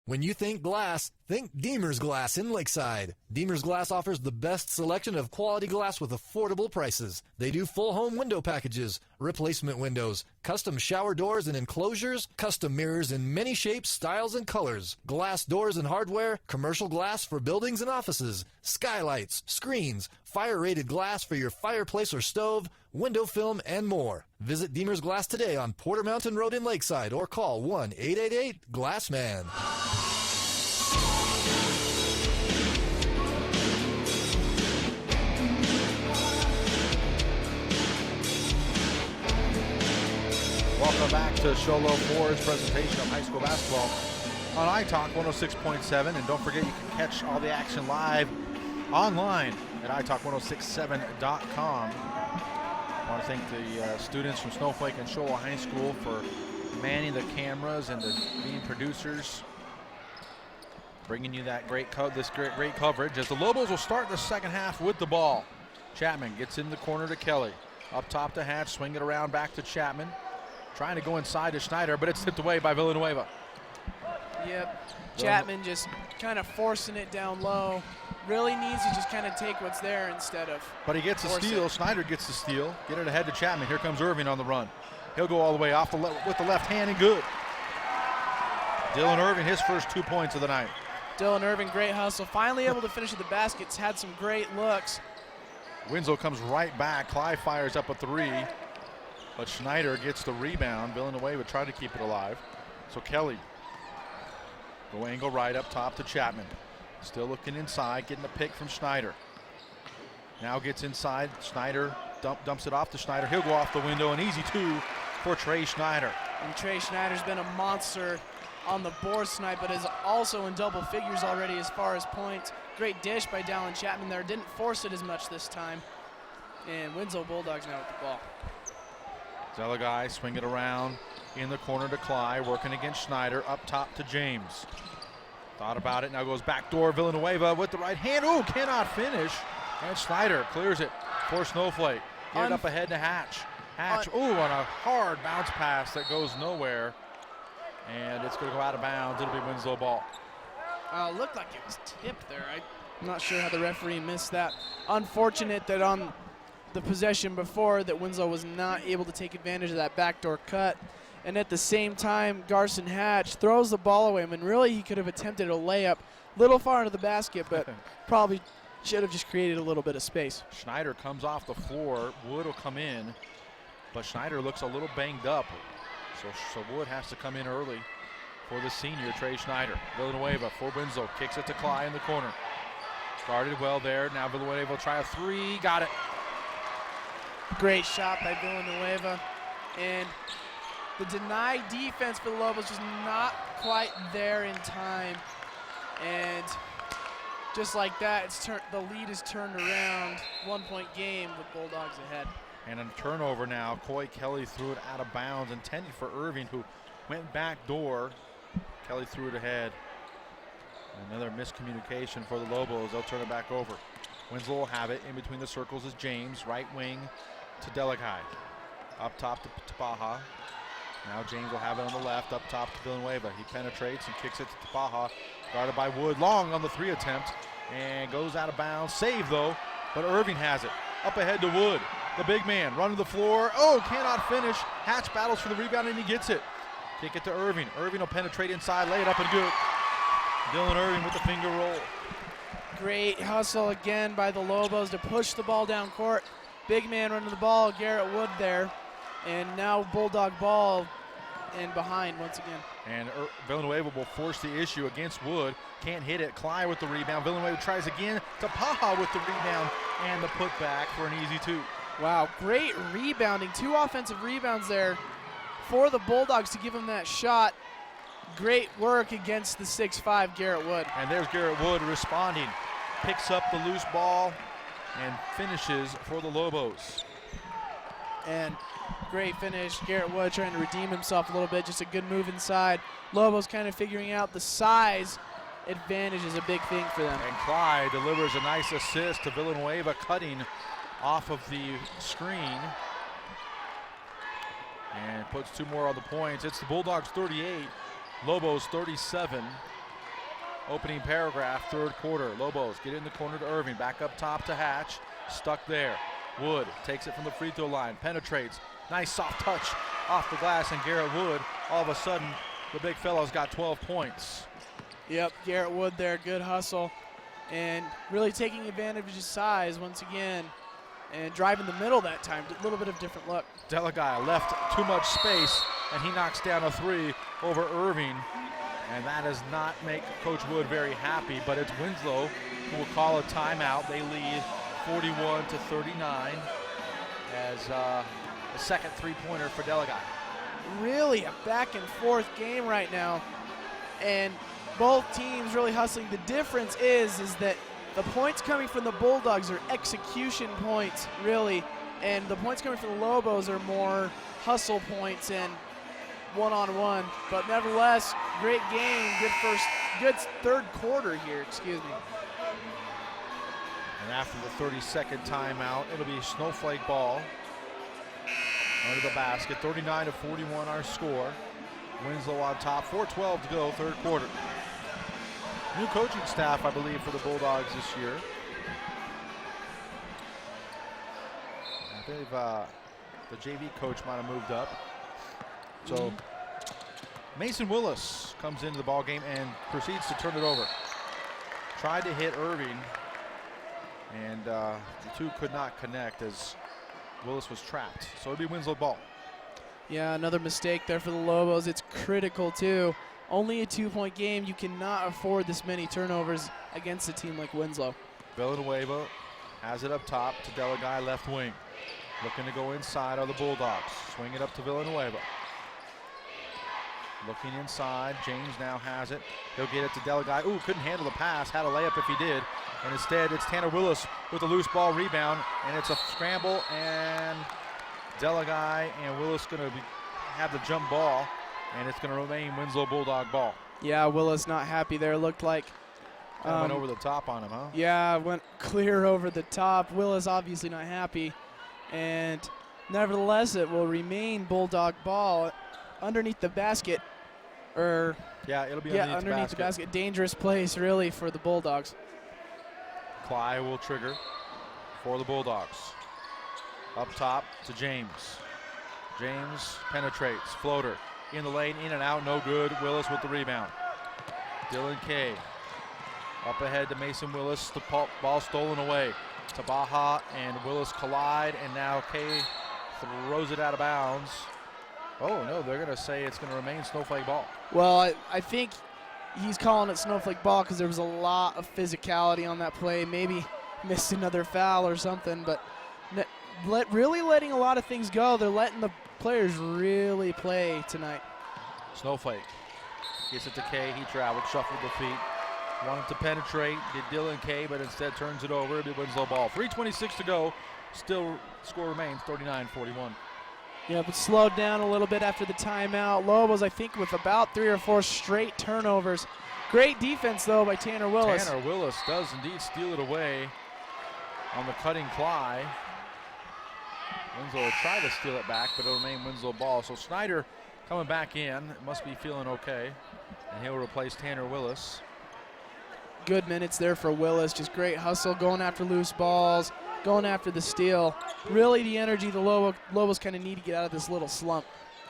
When you think glass, think Deemer's Glass in Lakeside. Deemer's Glass offers the best selection of quality glass with affordable prices. They do full home window packages, replacement windows, custom shower doors and enclosures, custom mirrors in many shapes, styles, and colors, glass doors and hardware, commercial glass for buildings and offices, skylights, screens, fire-rated glass for your fireplace or stove, window film, and more. Visit Deemer's Glass today on Porter Mountain Road in Lakeside or call 1-888-GLASSMAN.
Welcome back to Sholo Ford's presentation of high school basketball on iTalk 106.7. And don't forget, you can catch all the action live online at iTalk1067.com. I want to thank the students from Snowflake and Sholo High School for manning the cameras and being producers, bringing you that great coverage as the Lobos will start the second half with the ball. Chapman gets in the corner to Kelly. Up top to Hatch, swing it around back to Chapman. Trying to go inside to Schneider, but it's tipped away by Villanueva.
Yep, Chapman just kind of forcing it down low. Really needs to just kind of take what's there instead of.
But he gets the steal. Schneider gets the steal. Get it ahead to Chapman. Here comes Irving on the run. He'll go all the way off with the left hand and good. Dylan Irving, his first 2 points of the night.
Dylan Irving, great hustle. Finally able to finish at the baskets. Had some great looks.
Winslow comes right back. Clyde fires up a three. But Schneider gets the rebound. Villanueva tried to keep it alive. So Kelly, go angle right up top to Chapman. Still looking inside, getting a pick from Schneider. Now gets inside. Schneider dumps it off to Schneider. He'll go off the window. An easy two for Trey Schneider.
And Trey Schneider's been a monster on the boards tonight, but is also in double figures already as far as points. Great dish by Dallin Chapman there. Didn't force it as much this time. And Winslow Bulldogs now with the ball.
Delaguy swing it around in the corner to Clyde, working against Schneider, up top to James. Thought about it, now goes backdoor. Villanueva with the right hand. Ooh, cannot finish. And Schneider clears it for Snowflake. Get it up ahead to Hatch. Hatch, ooh, on a hard bounce pass that goes nowhere. And it's going to go out of bounds. It'll be Winslow ball.
Looked like it was tipped there. I'm not sure how the referee missed that. Unfortunate that on the possession before that Winslow was not able to take advantage of that backdoor cut. And at the same time, Garson Hatch throws the ball away. I mean, really, he could have attempted a layup a little far into the basket, but probably should have just created a little bit of space.
Schneider comes off the floor. Wood will come in, but Schneider looks a little banged up. So Wood has to come in early for the senior, Trey Schneider. Villanueva for Winslow. Kicks it to Clyde in the corner. Started well there. Now Villanueva will try a three. Got it.
Great shot by Villanueva. And the denied defense for the Lobos just not quite there in time. And just like that, the lead is turned around. 1 point game with Bulldogs ahead.
And a turnover now. Coy Kelly threw it out of bounds, intended for Irving, who went back door. Kelly threw it ahead. Another miscommunication for the Lobos. They'll turn it back over. Winslow will have it. In between the circles is James. Right wing to Delaguy. Up top to Tapaha. Now James will have it on the left. Up top to Villanueva. He penetrates and kicks it to Tapaha. Guarded by Wood. Long on the three attempt. And goes out of bounds. Save though. But Irving has it. Up ahead to Wood. The big man running the floor. Oh, cannot finish. Hatch battles for the rebound and he gets it. Kick it to Irving. Irving will penetrate inside. Lay it up and good. Dylan Irving with the finger roll.
Great hustle again by the Lobos to push the ball down court. Big man running the ball, Garrett Wood there. And now Bulldog ball and behind once again.
And Villanueva will force the issue against Wood. Can't hit it. Clyde with the rebound. Villanueva tries again. Tapaha with the rebound and the putback for an easy two.
Wow, great rebounding. 2 offensive rebounds there for the Bulldogs to give him that shot. Great work against the 6'5" Garrett Wood.
And there's Garrett Wood responding. Picks up the loose ball and finishes for the Lobos.
And great finish. Garrett Wood trying to redeem himself a little bit. Just a good move inside. Lobos kind of figuring out the size advantage is a big thing for them.
And Clyde delivers a nice assist to Villanueva, cutting off of the screen. And puts 2 more on the points. It's the Bulldogs 38, Lobos 37. Opening paragraph, third quarter. Lobos get in the corner to Irving. Back up top to Hatch. Stuck there. Wood takes it from the free throw line. Penetrates. Nice soft touch off the glass, and Garrett Wood, all of a sudden, the big fellow's got 12 points.
Yep, Garrett Wood there, good hustle. And really taking advantage of his size once again. And driving the middle that time, a little bit of different look.
Delagai left too much space, and he knocks down a three over Irving. And that does not make Coach Wood very happy, but it's Winslow who will call a timeout. They lead 41-39 as the second three-pointer for Delagai.
Really a back and forth game right now. And both teams really hustling. The difference is that the points coming from the Bulldogs are execution points, really. And the points coming from the Lobos are more hustle points and one-on-one. But nevertheless, great game, good third quarter here, excuse me.
And after the 30-second timeout, it'll be Snowflake ball under the basket. 39-41 our score. Winslow on top, 4:12 to go, third quarter. New coaching staff, I believe, for the Bulldogs this year. I believe the JV coach might have moved up. So Mason Willis comes into the ball game and proceeds to turn it over. Tried to hit Irving, and the two could not connect as Willis was trapped. So it'll be Winslow ball.
Yeah, another mistake there for the Lobos. It's critical too. Only a 2-point game. You cannot afford this many turnovers against a team like Winslow.
Villanueva has it up top to Delagai, left wing. Looking to go inside are the Bulldogs. Swing it up to Villanueva. Looking inside, James now has it. He'll get it to Delagai. Ooh, couldn't handle the pass, had a layup if he did. And instead, it's Tanner Willis with a loose ball rebound, and it's a scramble, and Delagai and Willis gonna have the jump ball, and it's gonna remain Winslow Bulldog ball.
Yeah, Willis not happy there, looked like.
Went over the top on him, huh?
Yeah, went clear over the top. Willis obviously not happy. And nevertheless, it will remain Bulldog ball underneath the basket.
Yeah, it'll be underneath
the basket. Dangerous place, really, for the Bulldogs.
Cly will trigger for the Bulldogs. Up top to James. James penetrates, floater. In the lane, in and out, no good. Willis with the rebound. Dylan Kay up ahead to Mason Willis. The ball stolen away to Baja, and Willis collide, and now Kay throws it out of bounds. Oh no, they're gonna say it's gonna remain Snowflake ball.
Well, I think he's calling it Snowflake ball because there was a lot of physicality on that play. Maybe missed another foul or something, but really letting a lot of things go. They're letting the players really play tonight.
Snowflake gets it to Kay. He traveled, shuffled the feet. Wanted to penetrate, did Dylan Kay, but instead turns it over. It Winslow ball. 3:26 to go. Still score remains 39-41.
Yeah, but slowed down a little bit after the timeout. Lobos, I think, with about 3 or 4 straight turnovers. Great defense, though, by Tanner Willis.
Tanner Willis does indeed steal it away on the cutting Cly. Winslow will try to steal it back, but it'll remain Winslow ball. So Snyder coming back in, must be feeling okay, and he'll replace Tanner Willis.
Good minutes there for Willis. Just great hustle, going after loose balls, going after the steal. Really the energy the Lobos kind of need to get out of this little slump.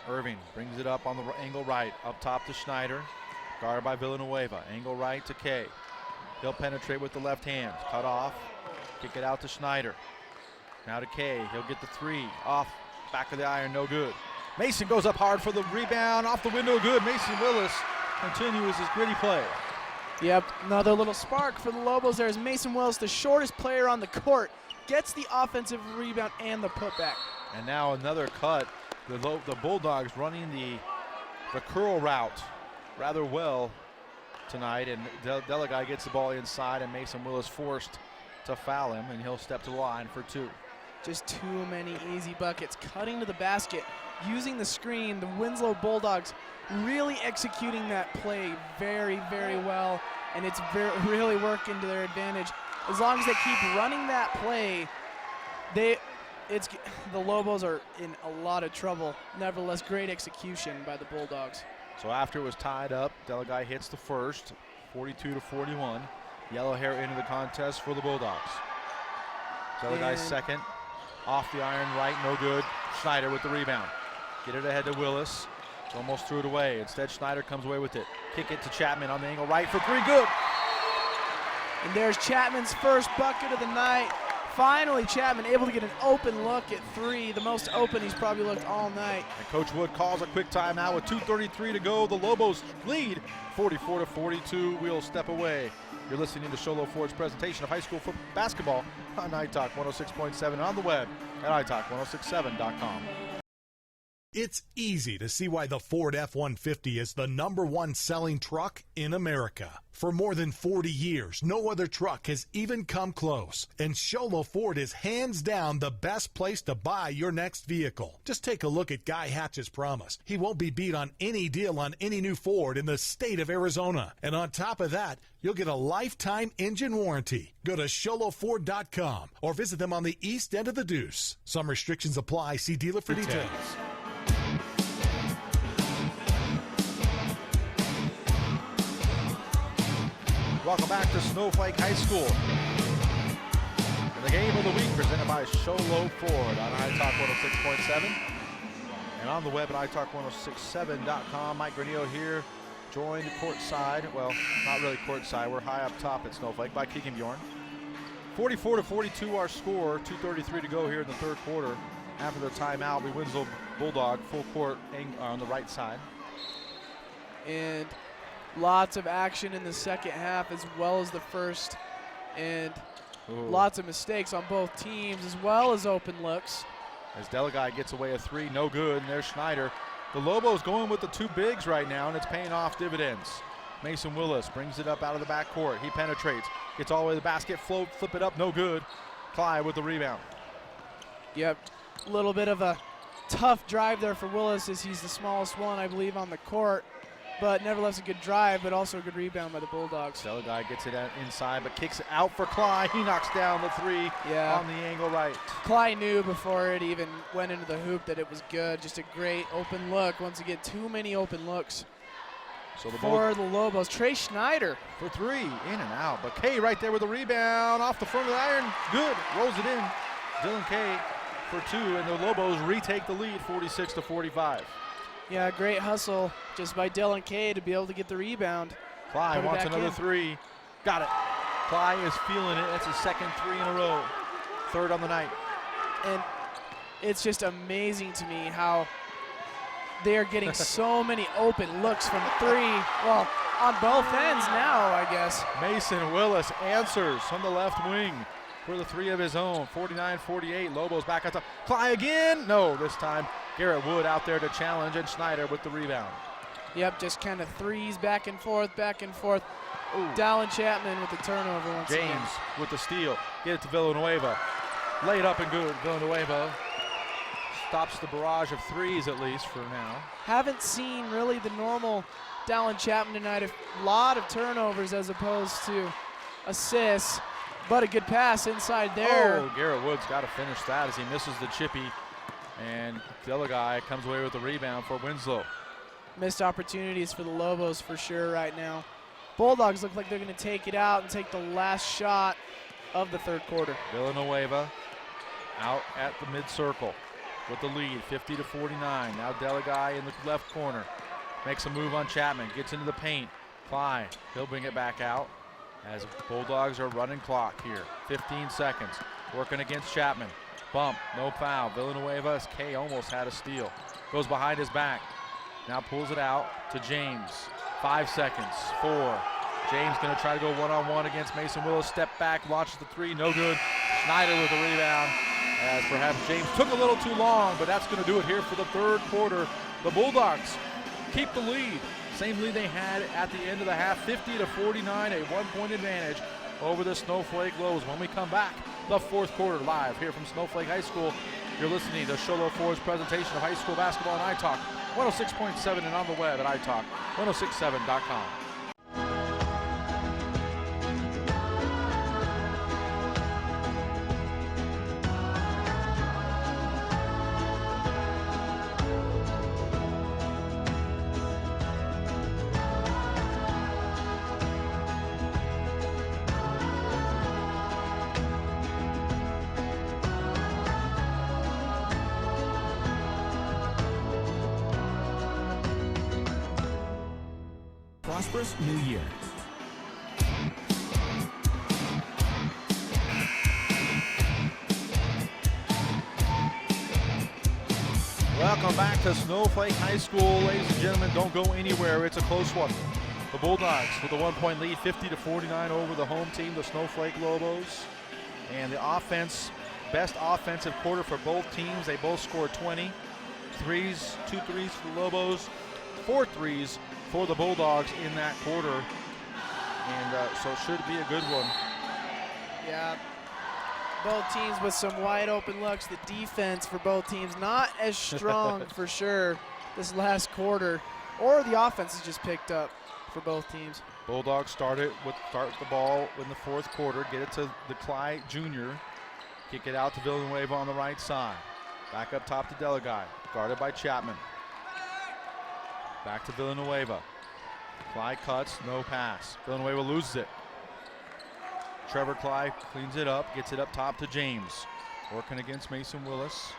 Irving brings it up on the angle right, up top to Schneider. Guarded by Villanueva. Angle right to Kay. He'll penetrate with the left hand. Cut off. Kick it out to Schneider. Now to Kay. He'll get the three. Off. Back of the iron. No good. Mason goes up hard for the rebound. Off the window. Good. Mason Willis continues his gritty play.
Yep, another little spark for the Lobos there is Mason Willis, the shortest player on the court, gets the offensive rebound and the putback.
And now another cut. The Bulldogs running the curl route rather well tonight, and Delagai gets the ball inside, and Mason Willis forced to foul him, and he'll step to the line for 2.
Just too many easy buckets. Cutting to the basket, using the screen, the Winslow Bulldogs really executing that play very, very well, and it's really working to their advantage. As long as they keep running that play, the Lobos are in a lot of trouble. Nevertheless, great execution by the Bulldogs.
So after it was tied up, Delagai hits the first. 42-41. Yellow hair into the contest for the Bulldogs. Deleguy's second. Off the iron right, no good. Schneider with the rebound. Get it ahead to Willis. Almost threw it away. Instead, Schneider comes away with it. Kick it to Chapman on the angle right for three. Good.
And there's Chapman's first bucket of the night. Finally, Chapman able to get an open look at three, the most open he's probably looked all night.
And Coach Wood calls a quick timeout with 2:33 to go. The Lobos lead 44-42. We'll step away. You're listening to Sholo Ford's presentation of high school basketball on iTalk 106.7 and on the web at iTalk1067.com.
It's easy to see why the Ford F-150 is the #1 selling truck in America. For more than 40 years, no other truck has even come close. And Sholo Ford is hands down the best place to buy your next vehicle. Just take a look at Guy Hatch's promise. He won't be beat on any deal on any new Ford in the state of Arizona. And on top of that, you'll get a lifetime engine warranty. Go to SholoFord.com or visit them on the east end of the Deuce. Some restrictions apply. See dealer for details.
Welcome back to Snowflake High School. And the game of the week presented by Sholo Ford on iTalk 106.7 and on the web at iTalk1067.com. Mike Granillo here, joined courtside. Well, not really courtside. We're high up top at Snowflake by Keegan Bjorn. 44-42 our score. 2:33 to go here in the third quarter. After the timeout, we Winslow Bulldog full court on the right side.
And lots of action in the second half as well as the first, and lots of mistakes on both teams as well as open looks.
As Delaguy gets away a three, no good, and there's Schneider. The Lobos going with the two bigs right now, and it's paying off dividends. Mason Willis brings it up out of the backcourt. He penetrates, gets all the way to the basket, flip it up, no good. Clyde with the rebound.
Yep, a little bit of a tough drive there for Willis as he's the smallest one, I believe, on the court. But nevertheless a good drive, but also a good rebound by the Bulldogs.
Delaguy gets it inside, but kicks it out for Clyde. He knocks down the three on the angle right.
Clyde knew before it even went into the hoop that it was good. Just a great open look. Once again, too many open looks
so
for the Lobos. Trey Schneider
for three, in and out. But Kay right there with the rebound off the front of the iron. Good, rolls it in. Dylan Kay for two, and the Lobos retake the lead 46-45.
Yeah, great hustle just by Dylan Kay to be able to get the rebound.
Clyde wants another three. Got it. Clyde is feeling it. That's his second three in a row. Third on the night.
And it's just amazing to me how they're getting so many open looks from three. Well, on both ends now, I guess.
Mason Willis answers on the left wing for the three of his own. 49-48. Lobos back on top. Clyde again. No, this time Garrett Wood out there to challenge, and Schneider with the rebound.
Yep, just kind of threes back and forth, back and forth. Dallin Chapman with the turnover once again.
James with the steal. Get it to Villanueva. Laid up and good. Villanueva stops the barrage of threes, at least for now.
Haven't seen really the normal Dallin Chapman tonight. A lot of turnovers as opposed to assists, but a good pass inside there.
Oh, Garrett Wood's got to finish that as he misses the chippy. And the other guy comes away with the rebound for Winslow.
Missed opportunities for the Lobos for sure right now. Bulldogs look like they're going to take it out and take the last shot of the third quarter.
Villanueva out at the mid-circle with the lead, 50-49. Now Delaguy in the left corner. Makes a move on Chapman, gets into the paint. Clyde, he'll bring it back out as Bulldogs are running clock here. 15 seconds, working against Chapman. Bump, no foul. Villanueva, as Kay almost had a steal. Goes behind his back. Now pulls it out to James. 5 seconds, 4. James gonna try to go one-on-one against Mason Willis. Step back, launches the three, no good. Schneider with the rebound, as perhaps James took a little too long, but that's gonna do it here for the third quarter. The Bulldogs keep the lead. Same lead they had at the end of the half, 50-49, a 1-point advantage over the Snowflake Lobos. When we come back, the fourth quarter live here from Snowflake High School. You're listening to Sholo Ford's presentation of high school basketball on iTalk 106.7 and on the web at iTalk1067.com.
prosperous new year.
Welcome back to Snowflake High School, ladies and gentlemen. Don't go anywhere. It's a close one. The Bulldogs with a 1-point lead, 50-49 over the home team, the Snowflake Lobos. And the offense, best offensive quarter for both teams. They both scored 20. Threes, 2 threes for the Lobos, 4 threes for the Bulldogs in that quarter. And so it should be a good one.
Yeah. Both teams with some wide open looks. The defense for both teams not as strong for sure this last quarter, or the offense has just picked up for both teams.
Bulldogs start the ball in the fourth quarter, get it to the Clyde Jr., kick it out to Villanueva on the right side. Back up top to Delaguy, guarded by Chapman. Back to Villanueva. Clyde cuts, no pass. Villanueva loses it. Trevor Clyde cleans it up, gets it up top to James. Working against Mason Willis.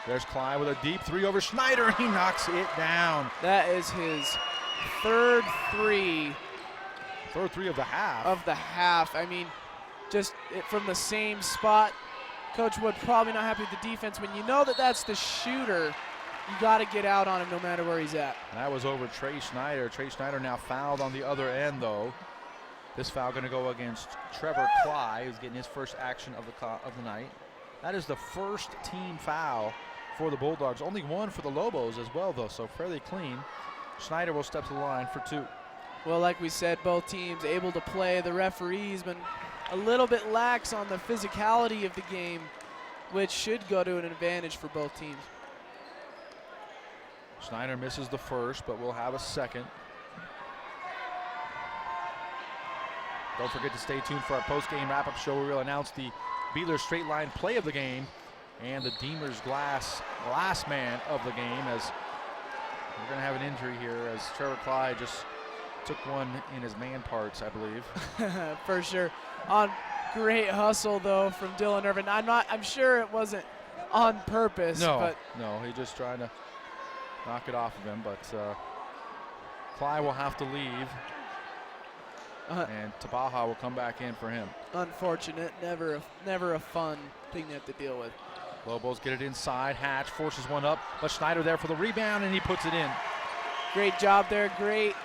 There's Clyde with a deep 3 over Schneider. He knocks it down.
That is his third three.
Third 3 of the half.
I mean, just from the same spot. Coach Wood probably not happy with the defense. When you know that that's the shooter, you got to get out on him no matter where he's at.
That was over Trey Schneider. Trey Schneider now fouled on the other end, though. This foul going to go against Trevor Clyde, who's getting his first action of the night. That is the first team foul for the Bulldogs. Only one for the Lobos as well, though, so fairly clean. Schneider will step to the line for 2.
Well, like we said, both teams able to play. The referee's been a little bit lax on the physicality of the game, which should go to an advantage for both teams.
Schneider misses the first, but we'll have a second. Don't forget to stay tuned for our post-game wrap-up show where we'll announce the Beeler straight line play of the game and the Deemers glass man of the game, as we're going to have an injury here as Trevor Clyde just took one in his man parts, I believe.
For sure. On great hustle, though, from Dylan Irvin. I'm sure it wasn't on purpose.
No, he just trying to knock it off of him, but Clyde will have to leave. And Tabaha will come back in for him.
Unfortunate, never a fun thing to have to deal with.
Lobos get it inside. Hatch forces one up, but Schneider there for the rebound, and he puts it in.
Great job there. Great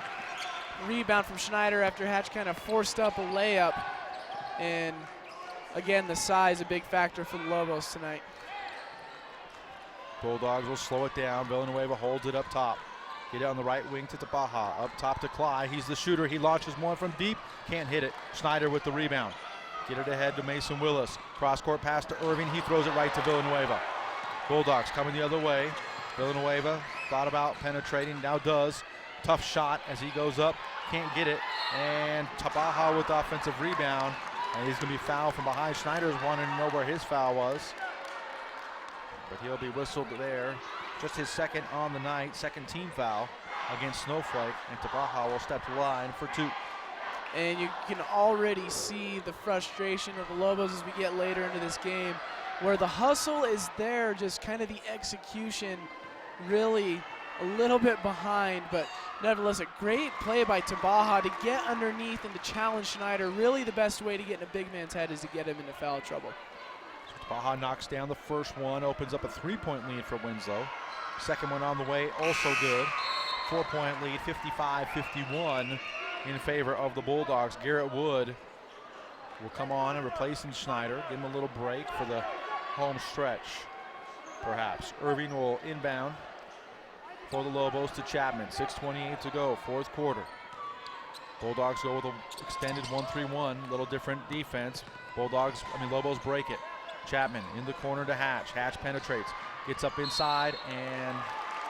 rebound from Schneider after Hatch kind of forced up a layup. And again, the size a big factor for the Lobos tonight.
Bulldogs will slow it down. Villanueva holds it up top. Get it on the right wing to Tabaha. Up top to Clyde. He's the shooter. He launches one from deep. Can't hit it. Schneider with the rebound. Get it ahead to Mason Willis. Cross-court pass to Irving. He throws it right to Villanueva. Bulldogs coming the other way. Villanueva thought about penetrating. Now does. Tough shot as he goes up. Can't get it. And Tabaha with the offensive rebound. And he's going to be fouled from behind. Schneider's wanting to know where his foul was. But he'll be whistled there. Just his second on the night, second team foul against Snowflake, and Tabaha will step to the line for 2.
And you can already see the frustration of the Lobos as we get later into this game, where the hustle is there, just kind of the execution really a little bit behind, but nevertheless a great play by Tabaha to get underneath and to challenge Schneider. Really the best way to get in a big man's head is to get him into foul trouble.
Tabaha knocks down the first one, opens up a 3-point lead for Winslow. Second one on the way, also good. 4-point lead, 55-51 in favor of the Bulldogs. Garrett Wood will come on and replace Schneider, give him a little break for the home stretch, perhaps. Irving will inbound for the Lobos to Chapman. 6:28 to go, fourth quarter. Bulldogs go with an extended 1-3-1, little different defense. Lobos break it. Chapman in the corner to Hatch. Hatch penetrates, gets up inside, and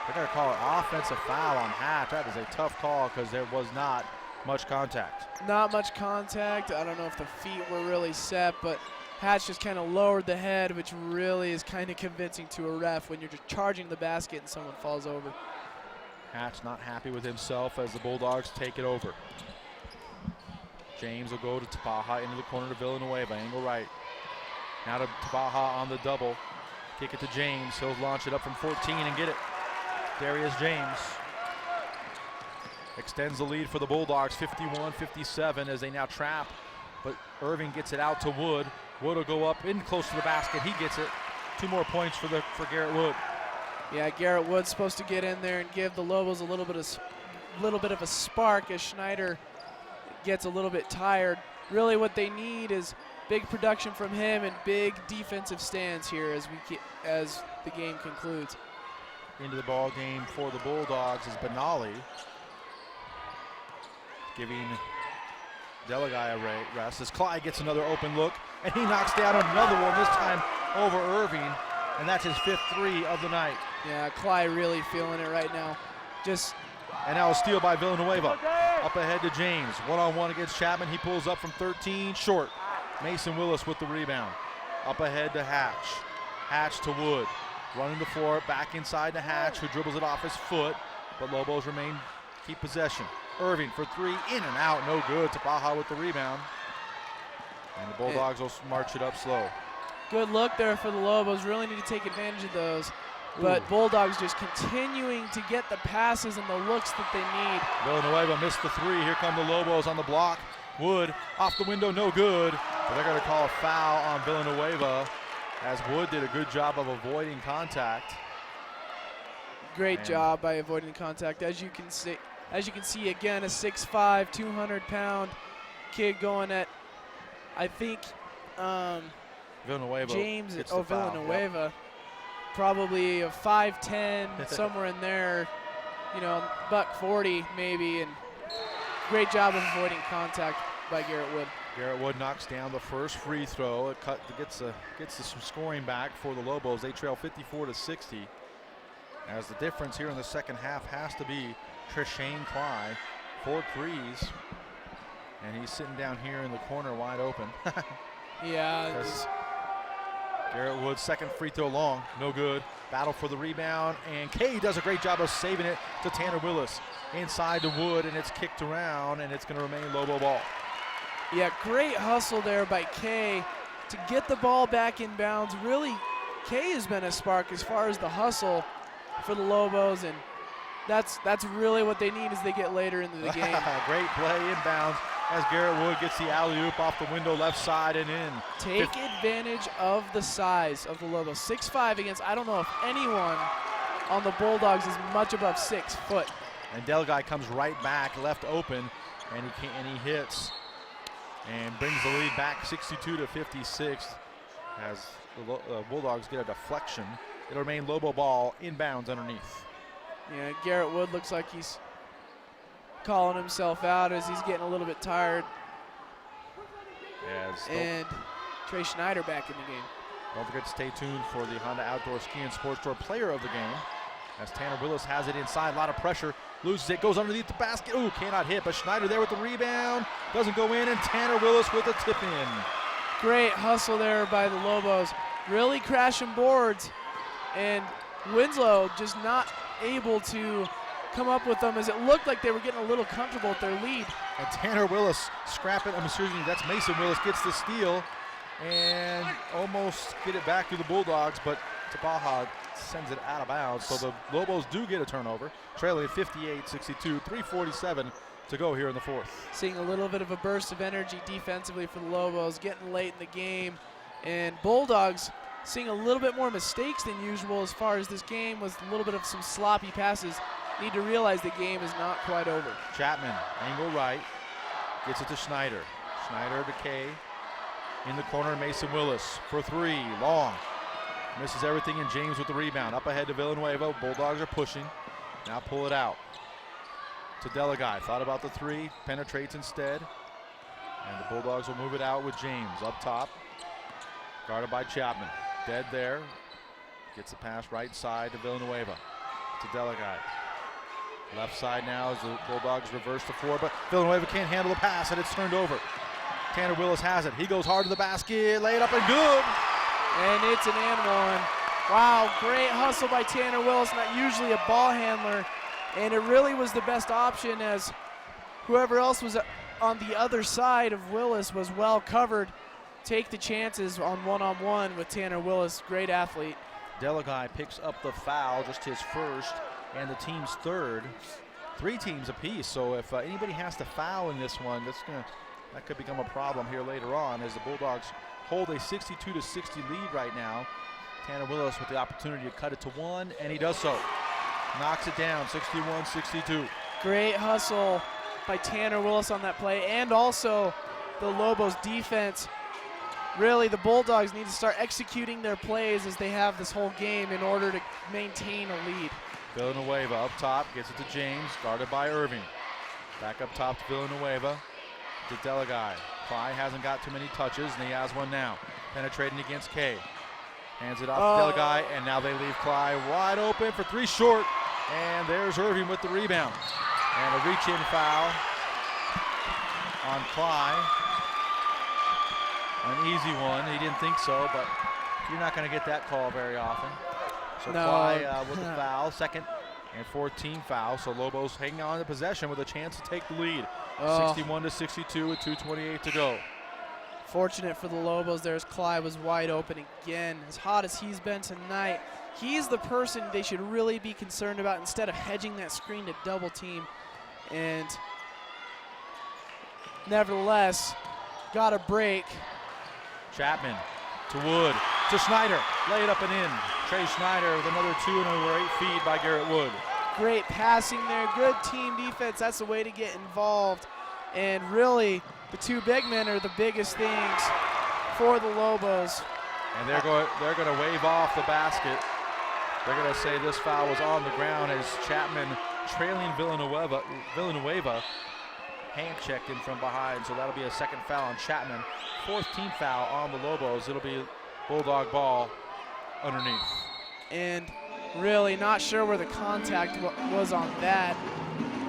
they're going to call it offensive foul on Hatch. That is a tough call because there was not much contact.
Not much contact. I don't know if the feet were really set, but Hatch just kind of lowered the head, which really is kind of convincing to a ref when you're just charging the basket and someone falls over.
Hatch not happy with himself as the Bulldogs take it over. James will go to Tabaha into the corner to Villanueva, angle right. Now to Tabaha on the double. Kick it to James. He'll launch it up from 14 and get it. Darius James. extends the lead for the Bulldogs, 51-57 as they now trap. But Irving gets it out to Wood. Wood will go up in close to the basket. He gets it. 2 more points for Garrett Wood.
Yeah, Garrett Wood's supposed to get in there and give the Lobos a little bit of a spark as Schneider gets a little bit tired. Really what they need is big production from him and big defensive stands here as the game concludes.
Into the ball game for the Bulldogs is Benali, giving Delagai a rest as Clyde gets another open look, and he knocks down another one, this time over Irving, and that's his 5th 3 of the night.
Yeah, Clyde really feeling it right now.
And now a steal by Villanueva. Up ahead to James, one-on-one against Chapman. He pulls up from 13, short. Mason Willis with the rebound. Up ahead to Hatch. Hatch to Wood. Running the floor, back inside to Hatch, who dribbles it off his foot, but Lobos keep possession. Irving for 3, in and out, no good. Tapaha with the rebound. And the Bulldogs will march it up slow.
Good look there for the Lobos. Really need to take advantage of those. But Bulldogs just continuing to get the passes and the looks that they need.
Villanueva missed the 3. Here come the Lobos on the block. Wood off the window, no good. But they're going to call a foul on Villanueva, as Wood did a good job of avoiding contact.
Great job by avoiding contact. As you can see again, a 6'5", 200-pound kid going at, I think,
Villanueva.
James.
Villanueva.
Yep. Probably a 5'10", somewhere in there. $140 maybe, and great job of avoiding contact by Garrett Wood.
Garrett Wood knocks down the first free throw. It gets some scoring back for the Lobos. They trail 54-60. As the difference here in the second half has to be Trishane Cly, 4 threes, and he's sitting down here in the corner wide open.
Yeah.
Garrett Wood's second free throw long, no good. Battle for the rebound, and Kay does a great job of saving it to Tanner Willis. Inside to Wood, and it's kicked around, and it's going to remain Lobo ball.
Yeah, great hustle there by Kay to get the ball back in bounds. Really, Kay has been a spark as far as the hustle for the Lobos, and that's really what they need as they get later into the game.
Great play inbounds as Garrett Wood gets the alley-oop off the window left side and in.
Take advantage of the size of the Lobos. 6'5" against, I don't know if anyone on the Bulldogs is much above 6 foot.
And Delguy comes right back, left open, and he hits and brings the lead back 62-56 as the Bulldogs get a deflection. It'll remain Lobo ball inbounds underneath.
Yeah, Garrett Wood looks like he's calling himself out as he's getting a little bit tired. And Trey Schneider back in the game.
Don't forget to stay tuned for the Honda Outdoor Ski and Sports Store player of the game, as Tanner Willis has it inside, a lot of pressure, loses it, goes underneath the basket. Ooh, cannot hit, but Schneider there with the rebound, doesn't go in, and Tanner Willis with a tip in.
Great hustle there by the Lobos, really crashing boards, and Winslow just not able to come up with them as it looked like they were getting a little comfortable with their lead.
And Tanner Willis that's Mason Willis gets the steal and almost get it back to the Bulldogs, but Tabaha sends it out of bounds. So the Lobos do get a turnover, trailing 58-62, 3:47 to go here in the fourth.
Seeing a little bit of a burst of energy defensively for the Lobos, getting late in the game, and Bulldogs seeing a little bit more mistakes than usual as far as this game was a little bit of some sloppy passes. Need to realize the game is not quite over.
Chapman, angle right, gets it to Schneider. Schneider to Kay. In the corner, Mason Willis for 3, long. Misses everything, and James with the rebound. Up ahead to Villanueva. Bulldogs are pushing. Now pull it out to Delagai. Thought about the 3, penetrates instead. And the Bulldogs will move it out with James up top. Guarded by Chapman. Dead there. Gets the pass right side to Villanueva. To Delagai. Left side now as the Bulldogs reverse the floor, but Villanueva can't handle the pass, and it's turned over. Tanner Willis has it. He goes hard to the basket, laid up and good.
And it's an and one. Wow, great hustle by Tanner Willis, not usually a ball handler. And it really was the best option as whoever else was on the other side of Willis was well covered. Take the chances on one-on-one with Tanner Willis, great athlete.
Delagai picks up the foul, just his first and the team's third. 3 teams apiece. So if anybody has to foul in this one, that could become a problem here later on, as the Bulldogs hold a 62-60 lead right now. Tanner Willis with the opportunity to cut it to 1, and he does so. Knocks it down, 61-62.
Great hustle by Tanner Willis on that play, and also the Lobos defense. Really, the Bulldogs need to start executing their plays as they have this whole game in order to maintain a lead.
Villanueva up top, gets it to James, guarded by Irving. Back up top to Villanueva, to Delagai. Cly hasn't got too many touches, and he has one now. Penetrating against Kay. Hands it off to Delagai, and now they leave Cly wide open for 3 short. And there's Irving with the rebound. And a reach-in foul on Cly. An easy one. He didn't think so, but you're not going to get that call very often. So
no.
Cly with the foul, second and 14 foul. So Lobos hanging on to possession with a chance to take the lead. 61-62 with 2:28 to go.
Fortunate for the Lobos there, as Cly was wide open again. As hot as he's been tonight, he's the person they should really be concerned about instead of hedging that screen to double team. And nevertheless, got a break.
Chapman to Wood, to Schneider, lay it up and in. Trey Schneider with another 2 and over 8 feed by Garrett Wood.
Great passing there, good team defense. That's the way to get involved. And really, the 2 big men are the biggest things for the Lobos.
And they're going to wave off the basket. They're going to say this foul was on the ground as Chapman, trailing Villanueva, hand checked him from behind. So that'll be a second foul on Chapman. 4th team foul on the Lobos. It'll be Bulldog ball underneath.
And really not sure where the contact was on that.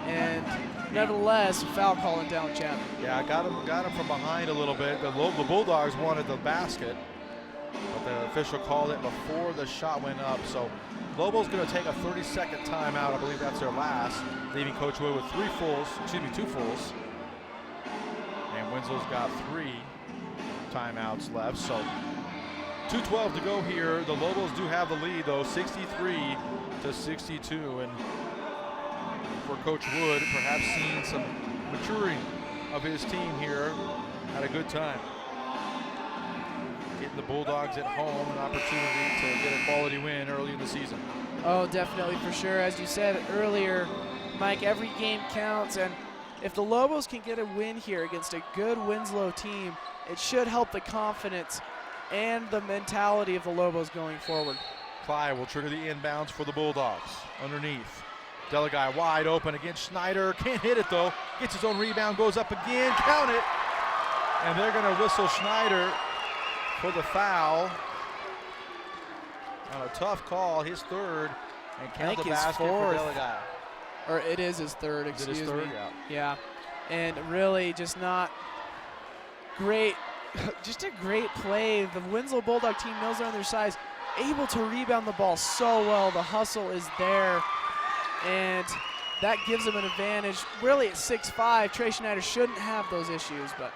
And nevertheless, foul calling down Chapman.
Yeah, got him from behind a little bit. The Bulldogs wanted the basket, but the official called it before the shot went up. So Lobos going to take a 30-second timeout. I believe that's their last, leaving Coach Wood with 2 fulls. And Winslow's got 3 timeouts left. So 2:12 to go here. The Lobos do have the lead though, 63-62. And for Coach Wood, perhaps seeing some maturing of his team here, had a good time. Getting the Bulldogs at home an opportunity to get a quality win early in the season.
Oh, definitely, for sure. As you said earlier, Mike, every game counts, and if the Lobos can get a win here against a good Winslow team, it should help the confidence and the mentality of the Lobos going forward.
Cly will trigger the inbounds for the Bulldogs. Underneath, Delagai wide open against Schneider. Can't hit it though. Gets his own rebound, goes up again. Count it. And they're going to whistle Schneider for the foul. On a tough call, his 3rd, and count the basket for Delagai.
Or it is his 3rd, excuse me.
Yeah.
And really just not great, just a great play. The Winslow Bulldog team knows they're on their size, able to rebound the ball so well. The hustle is there, and that gives them an advantage. Really at 6'5", Trey Schneider shouldn't have those issues, but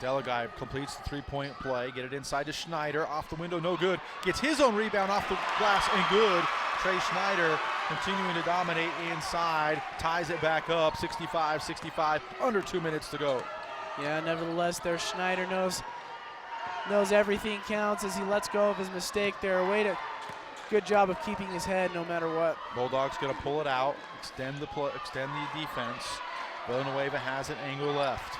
Delagai completes the 3-point play. Get it inside to Schneider. Off the window, no good. Gets his own rebound off the glass and good. Trey Schneider continuing to dominate inside. Ties it back up, 65-65. Under 2 minutes to go.
Yeah, nevertheless, there Schneider knows everything counts as he lets go of his mistake there. Good job of keeping his head no matter what.
Bulldogs going to pull it out, extend the defense. Villanueva has an angle left.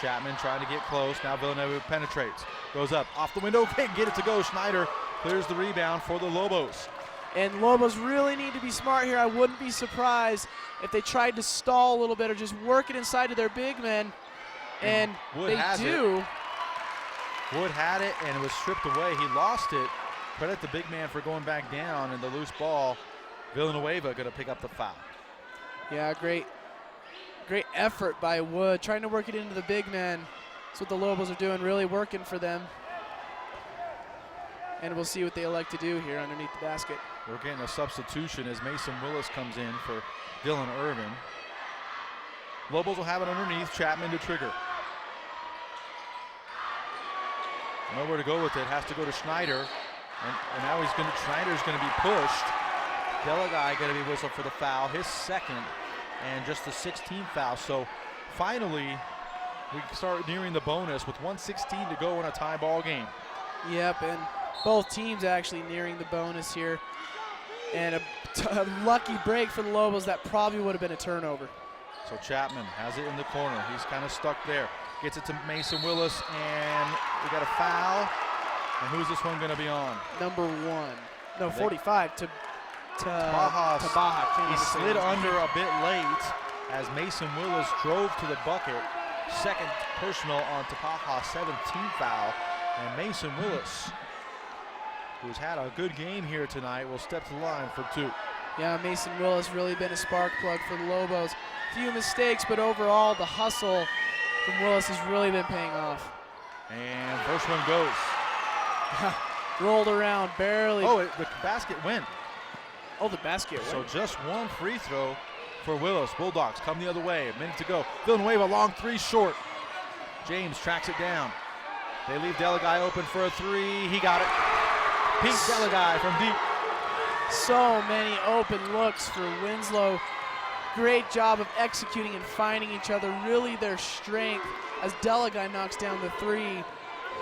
Chapman trying to get close. Now Villanueva penetrates. Goes up. Off the window. Can't get it to go. Schneider clears the rebound for the Lobos.
And Lobos really need to be smart here. I wouldn't be surprised if they tried to stall a little bit or just work it inside of their big men. And
Wood
they do.
Wood had it and it was stripped away. He lost it. Credit the big man for going back down, and the loose ball. Villanueva going to pick up the foul.
Yeah, great effort by Wood, trying to work it into the big man. That's what the Lobos are doing, really working for them. And we'll see what they elect to do here underneath the basket.
We're getting a substitution as Mason Willis comes in for Dylan Irvin. Lobos will have it underneath. Chapman to trigger. Nowhere to go with it. Has to go to Schneider. And now Schneider's going to be pushed. Delagai going to be whistled for the foul. His 2nd. and just the 16th foul. So finally, we start nearing the bonus with 1:16 to go in a tie ball game.
Yep, and both teams actually nearing the bonus here. And a lucky break for the Lobos. That probably would have been a turnover.
So Chapman has it in the corner. He's kind of stuck there. Gets it to Mason Willis, and we got a foul. And who's this one going to be on?
Number 1. No, 45 to
Baja.
Baja.
He slid under a bit late as Mason Willis drove to the bucket. Second personal on Tapaha, 17th foul. And Mason Willis, who's had a good game here tonight, will step to the line for 2.
Yeah, Mason Willis really been a spark plug for the Lobos. Few mistakes, but overall the hustle from Willis has really been paying off.
And first one goes.
Rolled around, barely.
Oh, the basket went.
Oh, the basket went.
So just one free throw for Willis. Bulldogs come the other way. A minute to go. Villanueva, long 3 short. James tracks it down. They leave Delaguy open for a 3. He got it. Pete Delaguy from deep.
So many open looks for Winslow. Great job of executing and finding each other. Really their strength as Delaguy knocks down the 3.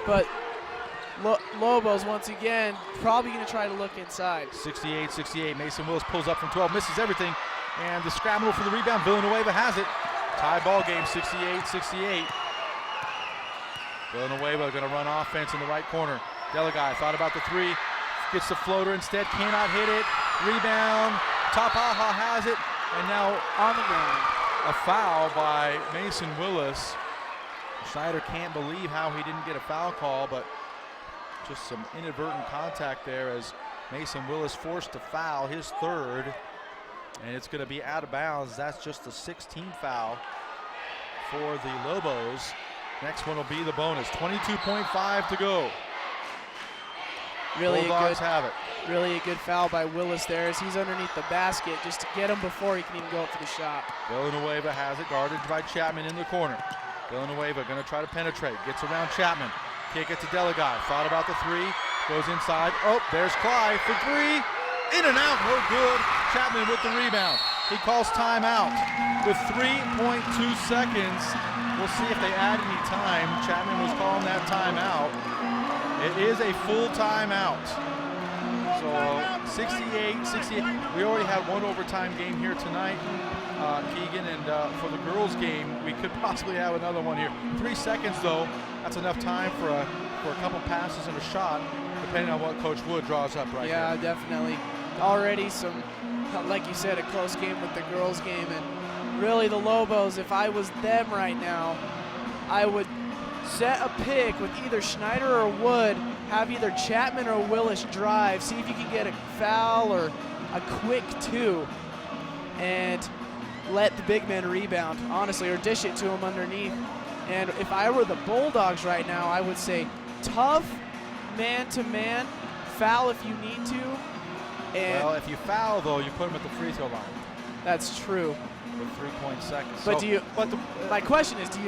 But Lobos, once again, probably going to try to look inside.
68-68. Mason Willis pulls up from 12, misses everything. And the scramble for the rebound. Villanueva has it. Tie ball game, 68-68. Villanueva going to run offense in the right corner. Delaguy thought about the 3. Gets the floater instead. Cannot hit it. Rebound. Tapaha has it. And now
On the ground.
a foul by Mason Willis. Schneider can't believe how he didn't get a foul call, but just some inadvertent contact there as Mason Willis forced to foul, his 3rd, and it's going to be out of bounds. That's just the 16th foul for the Lobos. Next one will be the bonus. 22.5 to go.
Really
Bulldogs have it.
Really a good foul by Willis there as he's underneath the basket just to get him before he can even go up for the shot.
Villanueva has it, guarded by Chapman in the corner. Villanueva going to try to penetrate, gets around Chapman. Kick it to Delaguy, thought about the 3, goes inside. Oh, there's Clyde for 3. In and out, no good. Chapman with the rebound. He calls timeout with 3.2 seconds. We'll see if they add any time. Chapman was calling that timeout. It is a full timeout. So 68-68. We already had one overtime game here tonight, Keegan, and for the girls game, we could possibly have another one here. 3 seconds though, that's enough time for a couple passes and a shot, depending on what Coach Wood draws up right
Yeah,
here.
definitely. Already some, like you said, a close game with the girls game, and really the Lobos, if I was them right now, I would set a pick with either Schneider or Wood, have either Chapman or Willis drive, see if you can get a foul or a quick 2, and let the big man rebound, honestly, or dish it to him underneath. And if I were the Bulldogs right now, I would say tough, man-to-man, foul if you need to. And
well, if you foul, though, you put him at the free throw line.
That's true.
With 3 seconds.
But
So,
my question is, do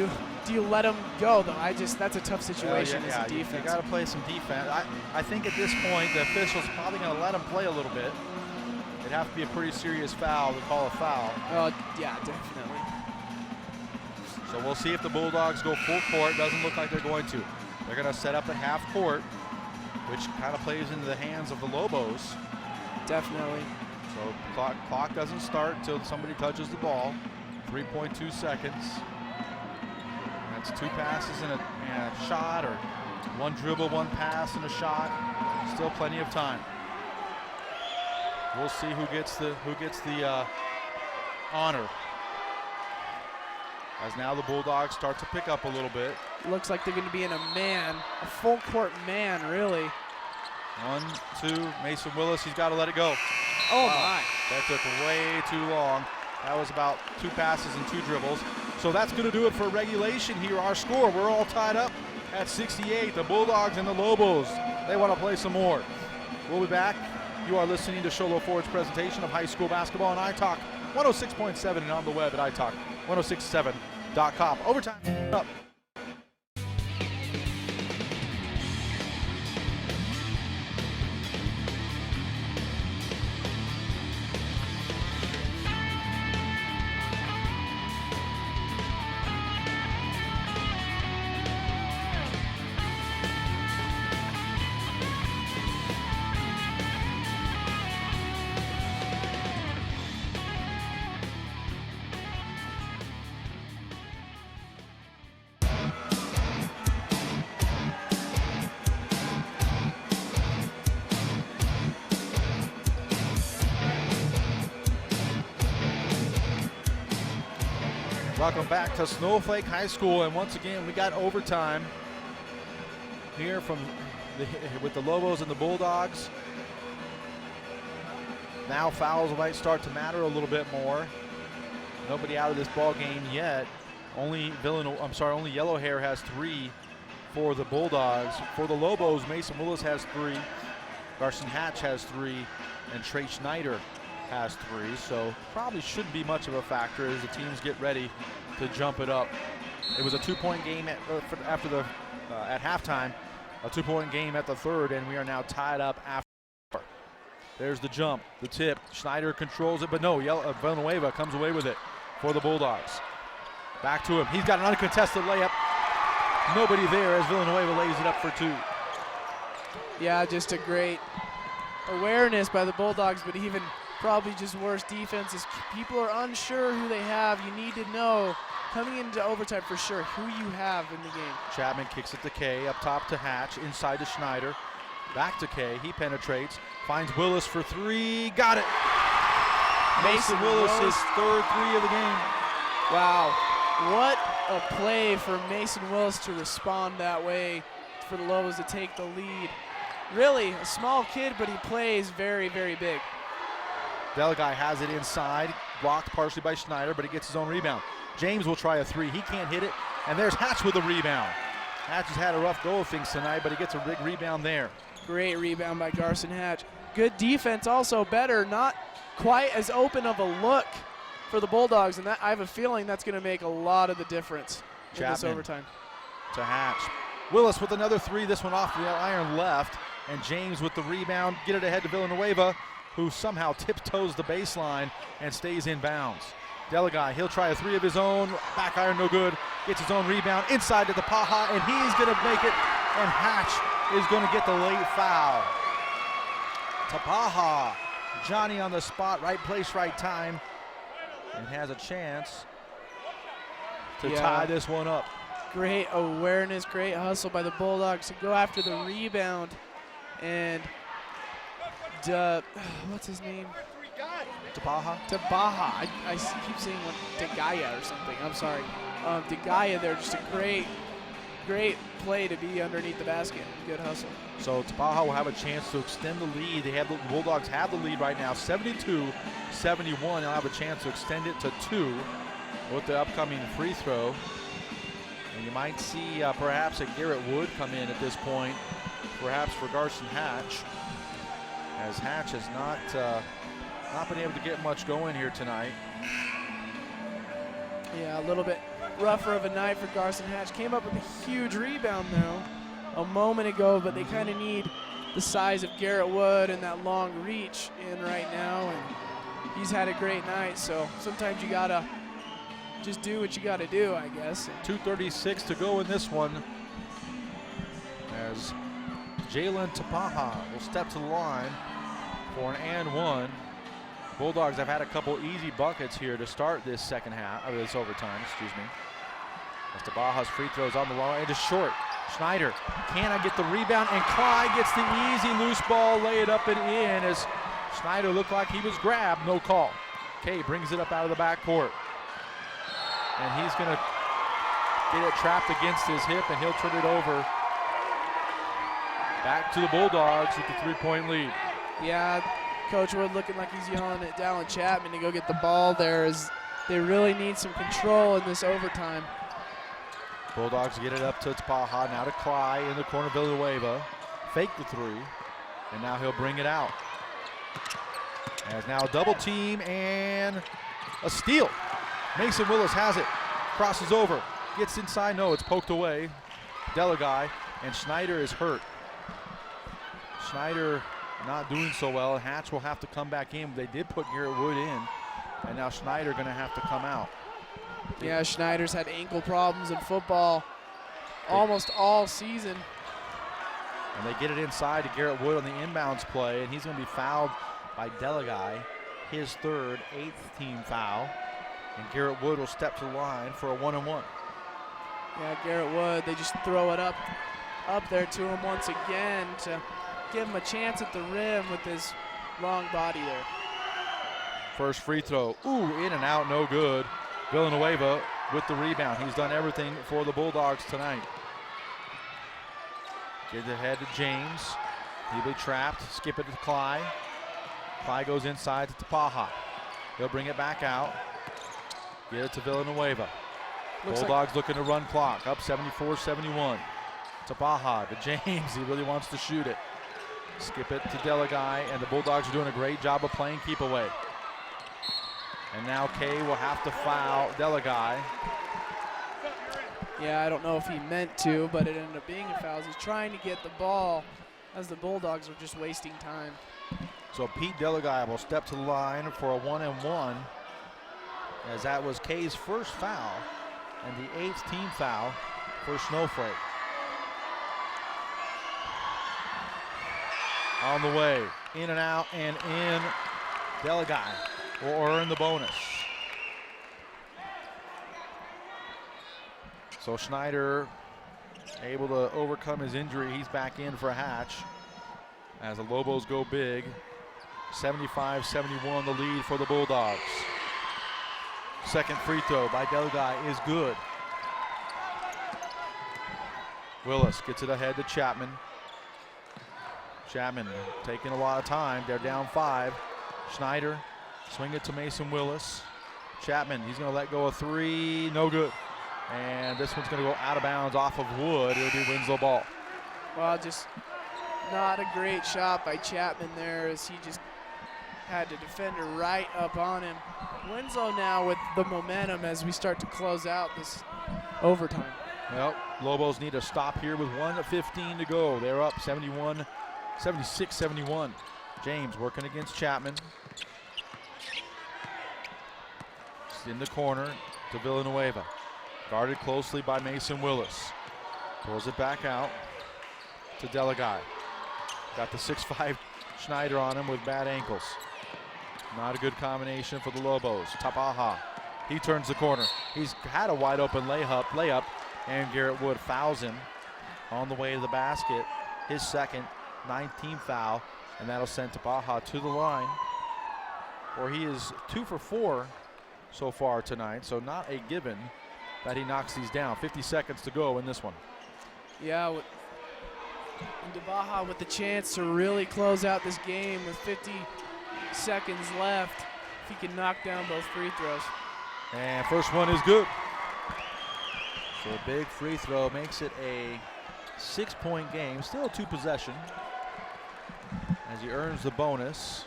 you let him go, though? That's a tough situation as a defense.
You got to play some defense. I think at this point, the official's probably going to let him play a little bit. It'd have to be a pretty serious foul to call a foul.
Yeah, definitely.
So we'll see if the Bulldogs go full court. Doesn't look like they're going to. They're going to set up at half court, which kind of plays into the hands of the Lobos.
Definitely.
So clock doesn't start until somebody touches the ball. 3.2 seconds. That's 2 passes and a shot, or 1 dribble, 1 pass and a shot. Still plenty of time. We'll see who gets the honor. As now the Bulldogs start to pick up a little bit.
Looks like they're going to be in a full court man, really.
1, 2, Mason Willis, he's got to let it go.
Oh,
Wow.
my.
That took way too long. That was about 2 passes and 2 dribbles. So that's going to do it for regulation here. Our score, we're all tied up at 68. The Bulldogs and the Lobos, they want to play some more. We'll be back. You are listening to Sholo Ford's presentation of high school basketball on iTalk 106.7 and on the web at iTalk1067.com. Overtime up. Welcome back to Snowflake High School, and once again we got overtime here with the Lobos and the Bulldogs. Now fouls might start to matter a little bit more. Nobody out of this ball game yet. Only Yellow Hair has 3 for the Bulldogs. For the Lobos, Mason Willis has 3, Garson Hatch has 3, and Trey Schneider has 3. So probably shouldn't be much of a factor as the teams get ready to jump it up. It was a 2-point game at halftime, a 2-point game at the third, and we are now tied up after. There's the jump, the tip. Schneider controls it, but no, Villanueva comes away with it for the Bulldogs. Back to him. He's got an uncontested layup. Nobody there as Villanueva lays it up for 2.
Yeah, just a great awareness by the Bulldogs, but even probably just worse defense is people are unsure who they have. You need to know coming into overtime for sure who you have in the game.
Chapman kicks it to Kay, up top to Hatch, inside to Schneider. Back to Kay, he penetrates, finds Willis for 3, got it! Mason Willis, his third 3 of the game.
Wow, what a play for Mason Willis to respond that way for the Lobos to take the lead. Really, a small kid, but he plays very, very big.
Deleguy has it inside, blocked partially by Schneider, but he gets his own rebound. James will try a 3, he can't hit it, and there's Hatch with a rebound. Hatch has had a rough go of things tonight, but he gets a big rebound there.
Great rebound by Garson Hatch. Good defense also, better, not quite as open of a look for the Bulldogs, and that I have a feeling that's going to make a lot of the difference in this overtime.
To Hatch. Willis with another 3, this one off the iron left, and James with the rebound, get it ahead to Villanueva, who somehow tiptoes the baseline and stays in bounds. Deleguy, he'll try a 3 of his own, back iron no good, gets his own rebound, inside to the Paha, and he's going to make it, and Hatch is going to get the late foul. Tapaha, Johnny on the spot, right place, right time, and has a chance to tie this one up.
Great awareness, great hustle by the Bulldogs to go after the rebound. And what's his name?
Tapaha?
Tabaha. I keep saying Degaya or something. I'm sorry. Degaya there, just a great play to be underneath the basket. Good hustle.
So Tapaha will have a chance to extend the lead. The Bulldogs have the lead right now, 72-71. They'll have a chance to extend it to 2 with the upcoming free throw. And you might see perhaps a Garrett Wood come in at this point, perhaps for Garson Hatch, as Hatch has not been able to get much going here tonight.
Yeah, a little bit rougher of a night for Garson Hatch. Came up with a huge rebound though a moment ago, but they kind of need the size of Garrett Wood and that long reach in right now, and he's had a great night, so sometimes you gotta just do what you gotta do, I guess.
2:36 to go in this one as Jalen Tapaha will step to the line for an and 1. Bulldogs have had a couple easy buckets here to start this second half, or this overtime, excuse me. As Tabaha's free throws on the wall, and is short. Schneider cannot get the rebound, and Clyde gets the easy loose ball, lay it up and in as Schneider looked like he was grabbed, no call. Kay brings it up out of the backcourt. And he's gonna get it trapped against his hip, and he'll turn it over back to the Bulldogs with the 3-point lead.
Yeah, Coach Wood looking like he's yelling at Dallin Chapman to go get the ball there, as they really need some control in this overtime.
Bulldogs get it up to Tapaha, now to Clyde in the corner. Villanueva fake the 3, and now he'll bring it out. As now a double team and a steal. Mason Willis has it, crosses over, gets inside, no, it's poked away. Deleguy, and Schneider is hurt. Schneider not doing so well, and Hatch will have to come back in. They did put Garrett Wood in, and now Schneider gonna have to come out.
Yeah, Schneider's had ankle problems in football almost all season.
And they get it inside to Garrett Wood on the inbounds play, and he's gonna be fouled by Deleguy, his third, 8th team foul. And Garrett Wood will step to the line for a 1-and-1.
Yeah, Garrett Wood, they just throw it up there to him once again to give him a chance at the rim with his long body there.
First free throw, ooh, in and out, no good. Villanueva with the rebound. He's done everything for the Bulldogs tonight. Gives it ahead to James. He'll be trapped. Skip it to Cly. Cly goes inside to Tapaha. He'll bring it back out. Get it to Villanueva. Bulldogs looking to run clock. Up 74-71. Tapaha to James. He really wants to shoot it. Skip it to Delaguy, and the Bulldogs are doing a great job of playing keep away. And now Kay will have to foul Delaguy.
Yeah, I don't know if he meant to, but it ended up being a foul. He's trying to get the ball as the Bulldogs are just wasting time.
So Pete Delaguy will step to the line for a 1-and-1, as that was Kay's first foul and the 8th team foul for Snowflake. On the way, in and out and in. Delaguy will earn the bonus. So Schneider able to overcome his injury. He's back in for Hatch as the Lobos go big. 75-71 the lead for the Bulldogs. Second free throw by Delaguy is good. Willis gets it ahead to Chapman. Chapman taking a lot of time. They're down 5. Schneider swing it to Mason Willis. Chapman, he's going to let go of 3. No good. And this one's going to go out of bounds off of Wood. It'll be Winslow ball.
Well, just not a great shot by Chapman there, as he just had the defender right up on him. Winslow now with the momentum as we start to close out this overtime.
Well, Lobos need to stop here with 1:15 to go. They're up 76-71. James working against Chapman. It's in the corner to Villanueva. Guarded closely by Mason Willis. Pulls it back out to Delaguy. Got the 6'5" Schneider on him with bad ankles. Not a good combination for the Lobos. Tapaha, he turns the corner. He's had a wide open layup, and Garrett Wood fouls him on the way to the basket. His second 9th team foul, and that'll send Tapaha to the line, where he is 2 for 4 so far tonight, so not a given that he knocks these down. 50 seconds to go in this one.
Yeah, Tapaha with the chance to really close out this game with 50 seconds left, if he can knock down both free throws.
And first one is good. So a big free throw makes it a 6-point game. Still a 2-possession as he earns the bonus.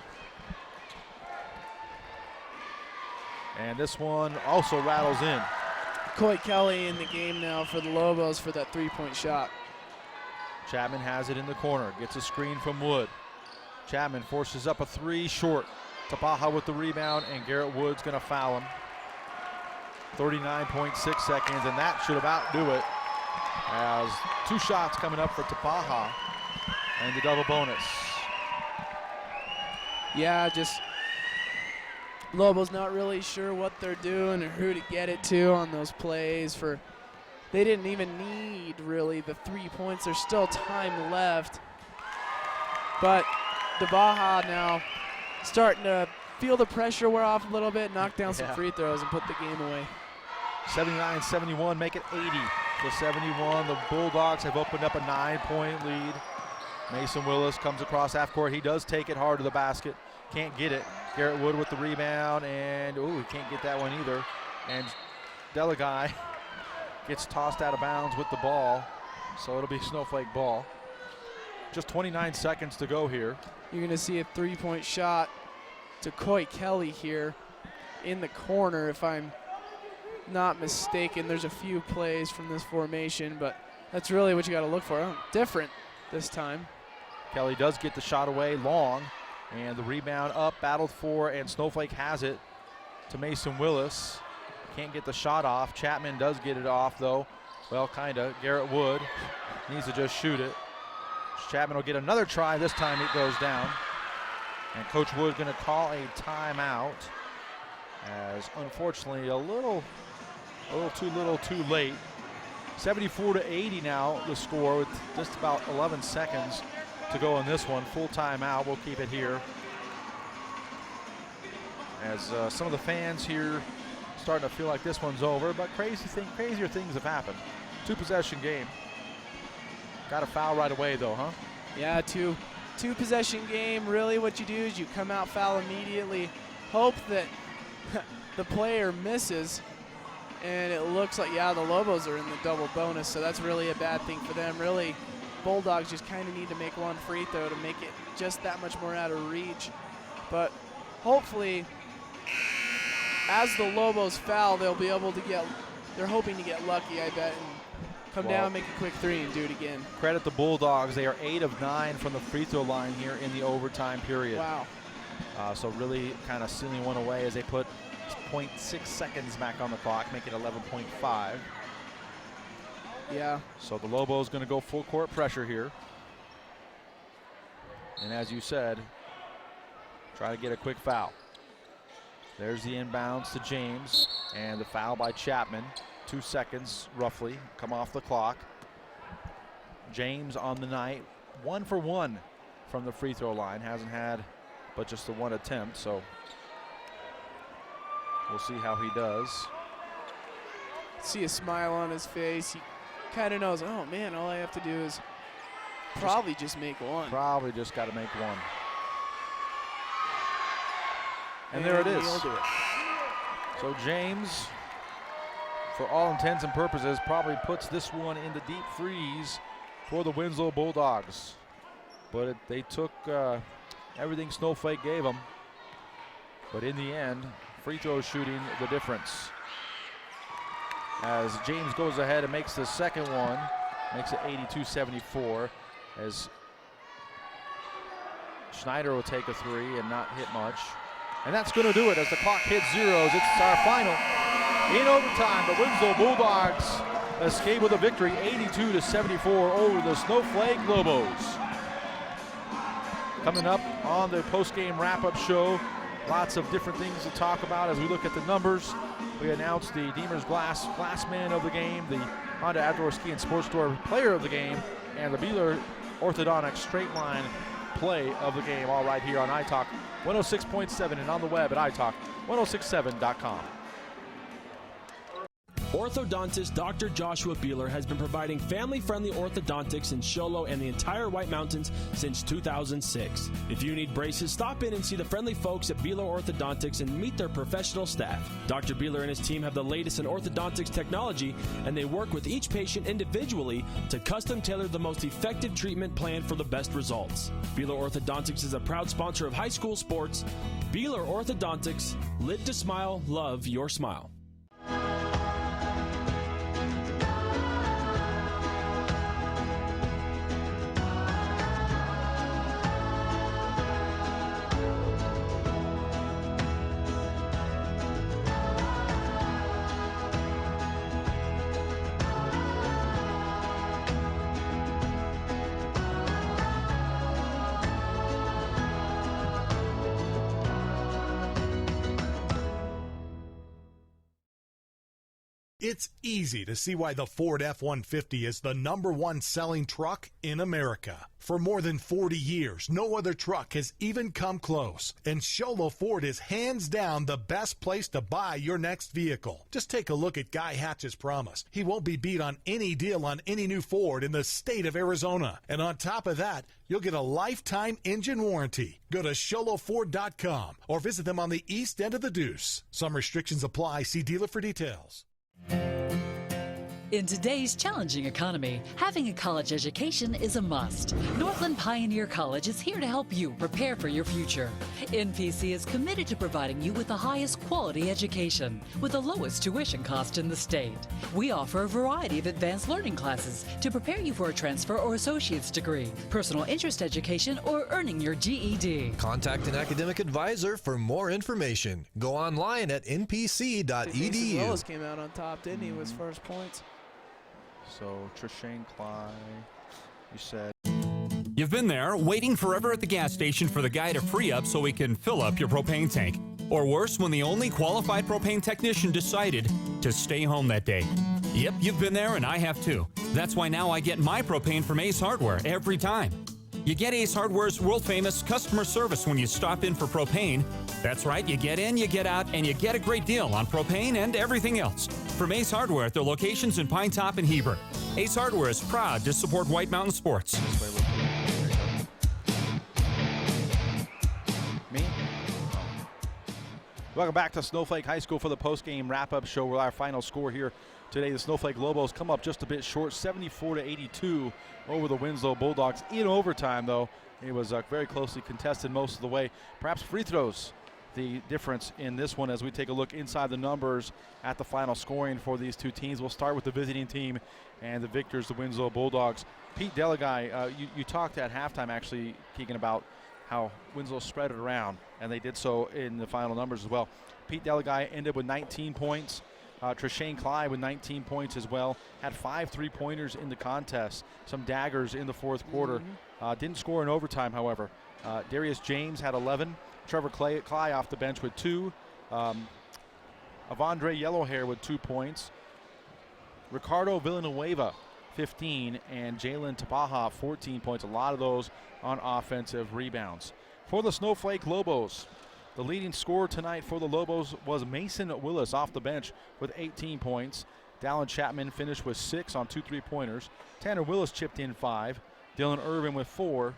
And this one also rattles in.
Coy Kelly in the game now for the Lobos for that 3-point shot.
Chapman has it in the corner, gets a screen from Wood. Chapman forces up a 3 short. Tapaha with the rebound, and Garrett Wood's gonna foul him. 39.6 seconds, and that should about do it, as 2 shots coming up for Tapaha and the double bonus.
Yeah, just Lobos not really sure what they're doing or who to get it to on those plays. They didn't even need really the 3 points. There's still time left. But the Baja now starting to feel the pressure wear off a little bit, knock down some free throws and put the game away.
79-71, make it 80-71. The Bulldogs have opened up a 9-point lead. Mason Willis comes across half court. He does take it hard to the basket. Can't get it. Garrett Wood with the rebound, and he can't get that one either. And Delaguy gets tossed out of bounds with the ball, so it'll be Snowflake ball. Just 29 seconds to go here.
You're gonna see a 3-point shot to Coy Kelly here in the corner, if I'm not mistaken. There's a few plays from this formation, but that's really what you gotta look for. Different this time.
Kelly does get the shot away long, and the rebound up, battled for, and Snowflake has it to Mason Willis. Can't get the shot off. Chapman does get it off, though. Well, kinda. Garrett Wood needs to just shoot it. Chapman will get another try. This time it goes down. And Coach Wood going to call a timeout, as unfortunately a little too late. 74-80 now the score, with just about 11 seconds to go in this one. Full timeout. We'll keep it here, as some of the fans here starting to feel like this one's over, but crazier things have happened. 2-possession game. Got a foul right away, though, huh?
Yeah, two-possession game. Really what you do is you come out, foul immediately, hope that the player misses, and it looks like, yeah, the Lobos are in the double bonus, so that's really a bad thing for them. Really, Bulldogs just kind of need to make one free throw to make it just that much more out of reach. But hopefully, as the Lobos foul, they'll be able to they're hoping to get lucky, I bet, and come down, make a quick three, and do it again.
Credit the Bulldogs. They are 8 of 9 from the free throw line here in the overtime period.
Wow.
So really kind of sealing one away as they put 0.6 seconds back on the clock, make it 11.5.
Yeah.
So the Lobos going to go full court pressure here. And as you said, try to get a quick foul. There's the inbounds to James, and the foul by Chapman. 2 seconds, roughly, come off the clock. James on the night, 1 for 1 from the free throw line. Hasn't had but just the one attempt, so we'll see how he does.
See a smile on his face. He kind of knows, oh man, all I have to do is probably just make one.
Probably just got to make one. And there it is.
He'll do it.
So James, for all intents and purposes, probably puts this one in the deep freeze for the Winslow Bulldogs. But they took everything Snowflake gave them. But in the end, free throw shooting the difference. As James goes ahead and makes the second one, makes it 82-74, as Schneider will take a three and not hit much. And that's going to do it as the clock hits zeros. It's our final. In overtime, the Winslow Bulldogs escape with a victory, 82-74 over the Snowflake Lobos. Coming up on the post-game wrap-up show, lots of different things to talk about as we look at the numbers. We announced the Deemers Glass Man of the game, the Honda Outdoor Ski and Sports Store Player of the game, and the Beeler Orthodontics Straight Line Play of the game, all right here on iTalk 106.7 and on the web at iTalk1067.com.
Orthodontist Dr. Joshua Beeler has been providing family-friendly orthodontics in Show Low and the entire White Mountains since 2006. If you need braces, stop in and see the friendly folks at Beeler Orthodontics and meet their professional staff. Dr. Beeler and his team have the latest in orthodontics technology, and they work with each patient individually to custom tailor the most effective treatment plan for the best results. Beeler Orthodontics is a proud sponsor of high school sports. Beeler Orthodontics, live to smile, love your smile.
It's easy to see why the Ford F-150 is the #1 selling truck in America. For more than 40 years, no other truck has even come close. And Sholo Ford is hands down the best place to buy your next vehicle. Just take a look at Guy Hatch's promise. He won't be beat on any deal on any new Ford in the state of Arizona. And on top of that, you'll get a lifetime engine warranty. Go to SholoFord.com or visit them on the east end of the Deuce. Some restrictions apply. See dealer for details.
In today's challenging economy, having a college education is a must. Northland Pioneer College is here to help you prepare for your future. NPC is committed to providing you with the highest quality education with the lowest tuition cost in the state. We offer a variety of advanced learning classes to prepare you for a transfer or associate's degree, personal interest education, or earning your GED.
Contact an academic advisor for more information. Go online at npc.edu.
Willis came out on top, didn't he, with his first points?
So Trishane Cly, you said.
You've been there, waiting forever at the gas station for the guy to free up so he can fill up your propane tank. Or worse, when the only qualified propane technician decided to stay home that day. Yep, you've been there and I have too. That's why now I get my propane from Ace Hardware every time. You get Ace Hardware's world-famous customer service when you stop in for propane. That's right, you get in, you get out, and you get a great deal on propane and everything else. From Ace Hardware at their locations in Pine Top and Heber. Ace Hardware is proud to support White Mountain sports.
Me? Welcome back to Snowflake High School for the post-game wrap-up show. With our final score here today, the Snowflake Lobos come up just a bit short, 74-82 over the Winslow Bulldogs. In overtime, though, it was very closely contested most of the way. Perhaps free throws the difference in this one as we take a look inside the numbers at the final scoring for these two teams. We'll start with the visiting team and the victors, the Winslow Bulldogs. Pete Delaguy, you talked at halftime, actually, Keegan, about how Winslow spread it around, and they did so in the final numbers as well. Pete Delaguy ended with 19 points. Treshane Clyde with 19 points as well. Had 5 three-pointers in the contest. Some daggers in the fourth quarter. Didn't score in overtime, however. Darius James had 11. Trevor Clay off the bench with 2. Avondre Yellowhair with 2 points. Ricardo Villanueva, 15, and Jalen Tabaha, 14 points. A lot of those on offensive rebounds. For the Snowflake Lobos, the leading scorer tonight for the Lobos was Mason Willis off the bench with 18 points. Dallin Chapman finished with 6 on 2 3-pointers. Tanner Willis chipped in 5. Dylan Irvin with 4.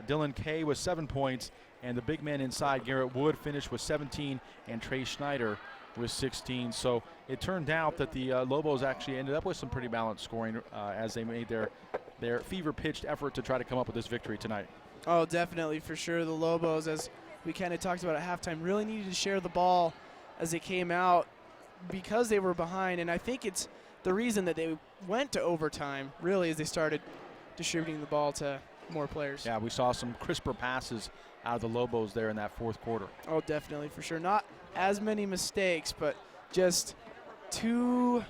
Dylan Kay with 7 points. And the big man inside, Garrett Wood, finished with 17. And Trey Schneider with 16. So it turned out that the Lobos actually ended up with some pretty balanced scoring as they made their fever-pitched effort to try to come up with this victory tonight.
Oh, definitely, for sure. The Lobos, as we kind of talked about at halftime, really needed to share the ball as they came out because they were behind. And I think it's the reason that they went to overtime, really, as they started distributing the ball to more players.
Yeah, we saw some crisper passes out of the Lobos there in that fourth quarter.
Oh, definitely, for sure. Not as many mistakes, but just a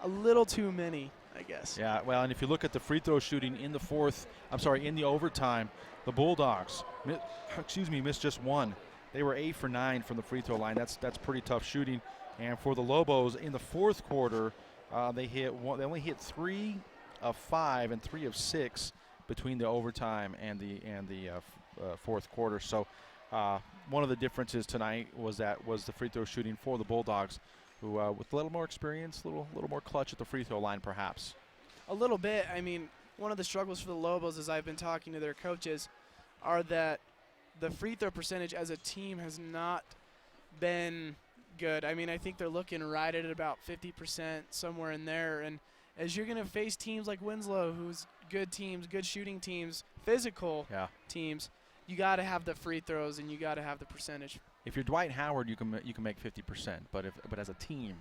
little too many, I guess.
Yeah, well, and if you look at the free throw shooting in the overtime, the Bulldogs, missed just 1. They were 8 for 9 from the free throw line. That's pretty tough shooting. And for the Lobos in the fourth quarter, they only hit 3 of 5 and 3 of 6 between the overtime and the fourth quarter. So one of the differences tonight was the free throw shooting for the Bulldogs, who with a little more experience, a little more clutch at the free throw line, perhaps.
A little bit. I mean, one of the struggles for the Lobos, as I've been talking to their coaches, are that the free throw percentage as a team has not been good. I mean, I think they're looking right at about 50%, somewhere in there. And as you're going to face teams like Winslow, who's good teams, good shooting teams, physical teams, you got to have the free throws and you got to have the percentage.
If you're Dwight Howard, you can make 50%, but as a team,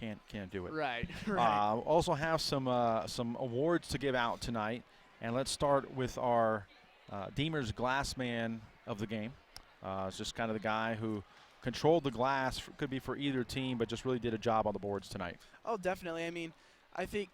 can't do it.
Right.
Also have some awards to give out tonight, and let's start with our Deemer's Glass Man of the game. It's just kind of the guy who controlled the glass. Could be for either team, but just really did a job on the boards tonight.
Oh, definitely. I mean, I think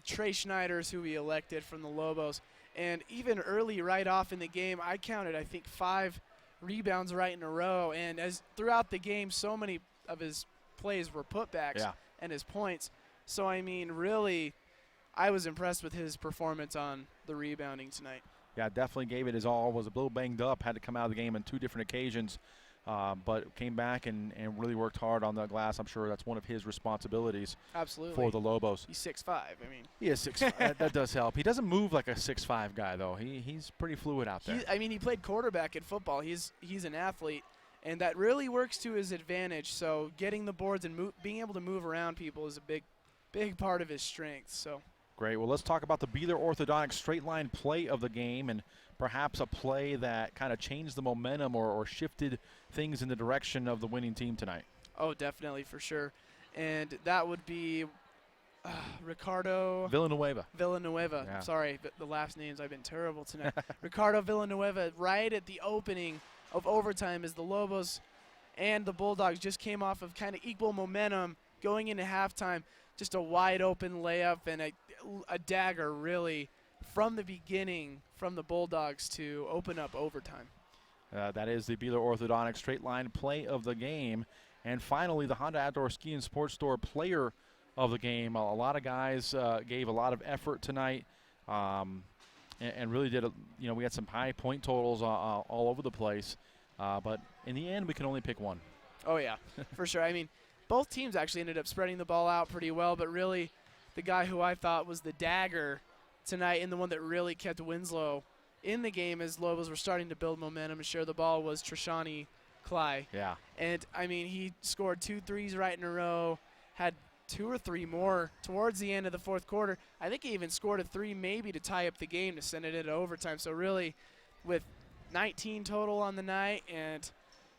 Trey Schneider is who we elected from the Lobos, and even early right off in the game, I counted, I think, 5 rebounds right in a row, and as throughout the game, so many of his plays were putbacks and his points. So, I mean, really, I was impressed with his performance on the rebounding tonight.
Yeah, definitely gave it his all. Was a little banged up, had to come out of the game on 2 different occasions, but came back and really worked hard on the glass. I'm sure that's one of his responsibilities.
Absolutely.
For the Lobos.
He's 6'5". I mean,
he is 6'5". that does help. He doesn't move like a 6'5" guy, though. He's pretty fluid out there.
He played quarterback in football. He's an athlete, and that really works to his advantage. So getting the boards and being able to move around people is a big part of his strength. So.
Great. Well, let's talk about the Beeler Orthodontics straight line play of the game, and perhaps a play that kind of changed the momentum or shifted things in the direction of the winning team tonight.
Oh, definitely, for sure. And that would be Ricardo
Villanueva.
Yeah. Sorry, but the last names, I've been terrible tonight. Ricardo Villanueva, right at the opening of overtime, as the Lobos and the Bulldogs just came off of kind of equal momentum going into halftime. Just a wide open layup and a dagger, really, from the beginning from the Bulldogs to open up overtime.
That is the Beeler Orthodontics straight line play of the game. And finally, the Honda Outdoor Ski and Sports Store player of the game. A lot of guys gave a lot of effort tonight. and really did, we had some high point totals all over the place. But in the end, we can only pick one.
Oh, yeah, for sure. I mean, both teams actually ended up spreading the ball out pretty well, but really the guy who I thought was the dagger tonight and the one that really kept Winslow in the game as Lobos were starting to build momentum and share the ball was Trishani Cly.
Yeah.
And, I mean, he scored 2 threes right in a row, had 2 or 3 more towards the end of the fourth quarter. I think he even scored a 3 maybe to tie up the game to send it into overtime. So really, with 19 total on the night and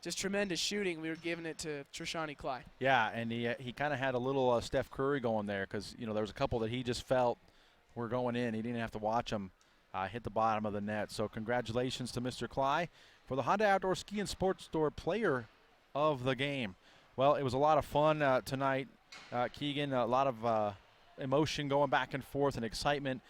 just tremendous shooting, we were giving it to Trishani Cly.
Yeah, and he kind of had a little Steph Curry going there because, there was a couple that he just felt were going in. He didn't have to watch them hit the bottom of the net. So congratulations to Mr. Cly for the Honda Outdoor Ski and Sports Store Player of the Game. Well, it was a lot of fun tonight, Keegan. A lot of emotion going back and forth and excitement.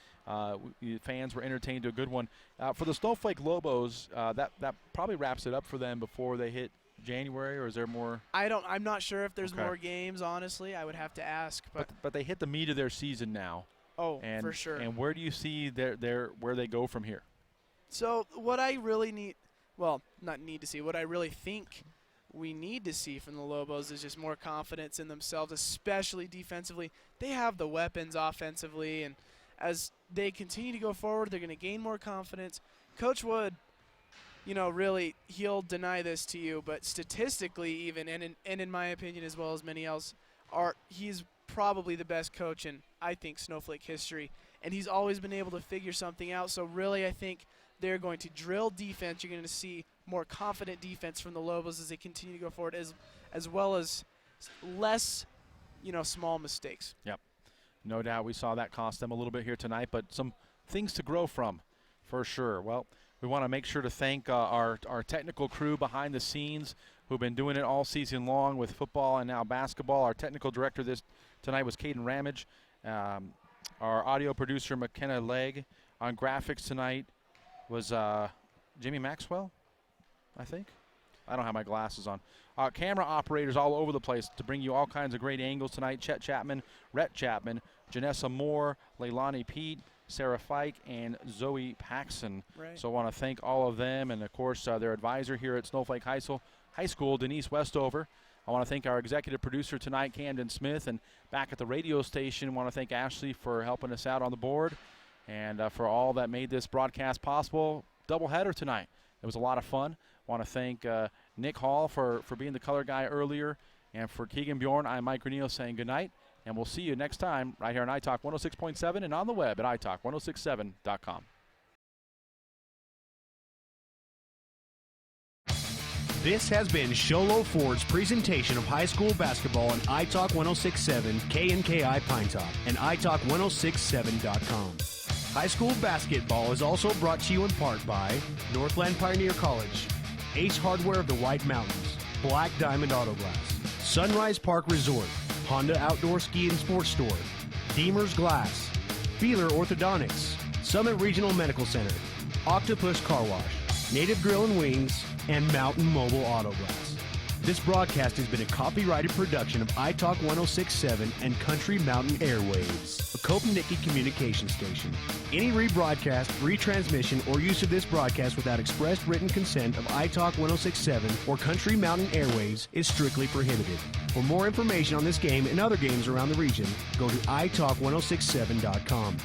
Fans were entertained to a good one. For the Snowflake Lobos, that probably wraps it up for them before they hit January, or is there more?
I'm not sure if there's
Okay.
more games, honestly. I would have to ask.
But they hit the meat of their season now.
Oh, for sure.
And where do you see where they go from here?
So what I really what I really think we need to see from the Lobos is just more confidence in themselves, especially defensively. They have the weapons offensively, and as they continue to go forward, they're going to gain more confidence. Coach Wood, really, he'll deny this to you, but statistically even, and in my opinion as well as many else, he's probably the best coach in, I think, Snowflake history, and he's always been able to figure something out. So really, I think they're going to drill defense. You're going to see more confident defense from the Lobos as they continue to go forward, as well as less, small mistakes.
Yep. No doubt we saw that cost them a little bit here tonight, but some things to grow from for sure. Well, we want to make sure to thank our technical crew behind the scenes who've been doing it all season long with football and now basketball. Our technical director tonight was Caden Ramage. Our audio producer, McKenna Legg. On graphics tonight was Jimmy Maxwell, I think. I don't have my glasses on. Camera operators all over the place to bring you all kinds of great angles tonight. Chet Chapman, Rhett Chapman, Janessa Moore, Leilani Pete, Sarah Fike, and Zoe Paxson.
Right.
So I want to thank all of them, and, of course, their advisor here at Snowflake High School, Denise Westover. I want to thank our executive producer tonight, Camden Smith, and back at the radio station, I want to thank Ashley for helping us out on the board and for all that made this broadcast possible. Doubleheader tonight. It was a lot of fun. I want to thank Nick Hall for being the color guy earlier. And for Keegan Bjorn, I'm Mike Reneel saying good night. And we'll see you next time right here on iTalk 106.7 and on the web at iTalk1067.com.
This has been Sholo Ford's presentation of high school basketball on iTalk 106.7, KNKI Pine Top, and iTalk1067.com. High school basketball is also brought to you in part by Northland Pioneer College, Ace Hardware of the White Mountains, Black Diamond Auto Glass, Sunrise Park Resort, Honda Outdoor Ski and Sports Store, Deemer's Glass, Beeler Orthodontics, Summit Regional Medical Center, Octopus Car Wash, Native Grill and Wings, and Mountain Mobile Auto Glass. This broadcast has been a copyrighted production of iTalk 106.7 and Country Mountain Airwaves, a Koepenicky communication station. Any rebroadcast, retransmission, or use of this broadcast without expressed written consent of iTalk 106.7 or Country Mountain Airwaves is strictly prohibited. For more information on this game and other games around the region, go to iTalk1067.com.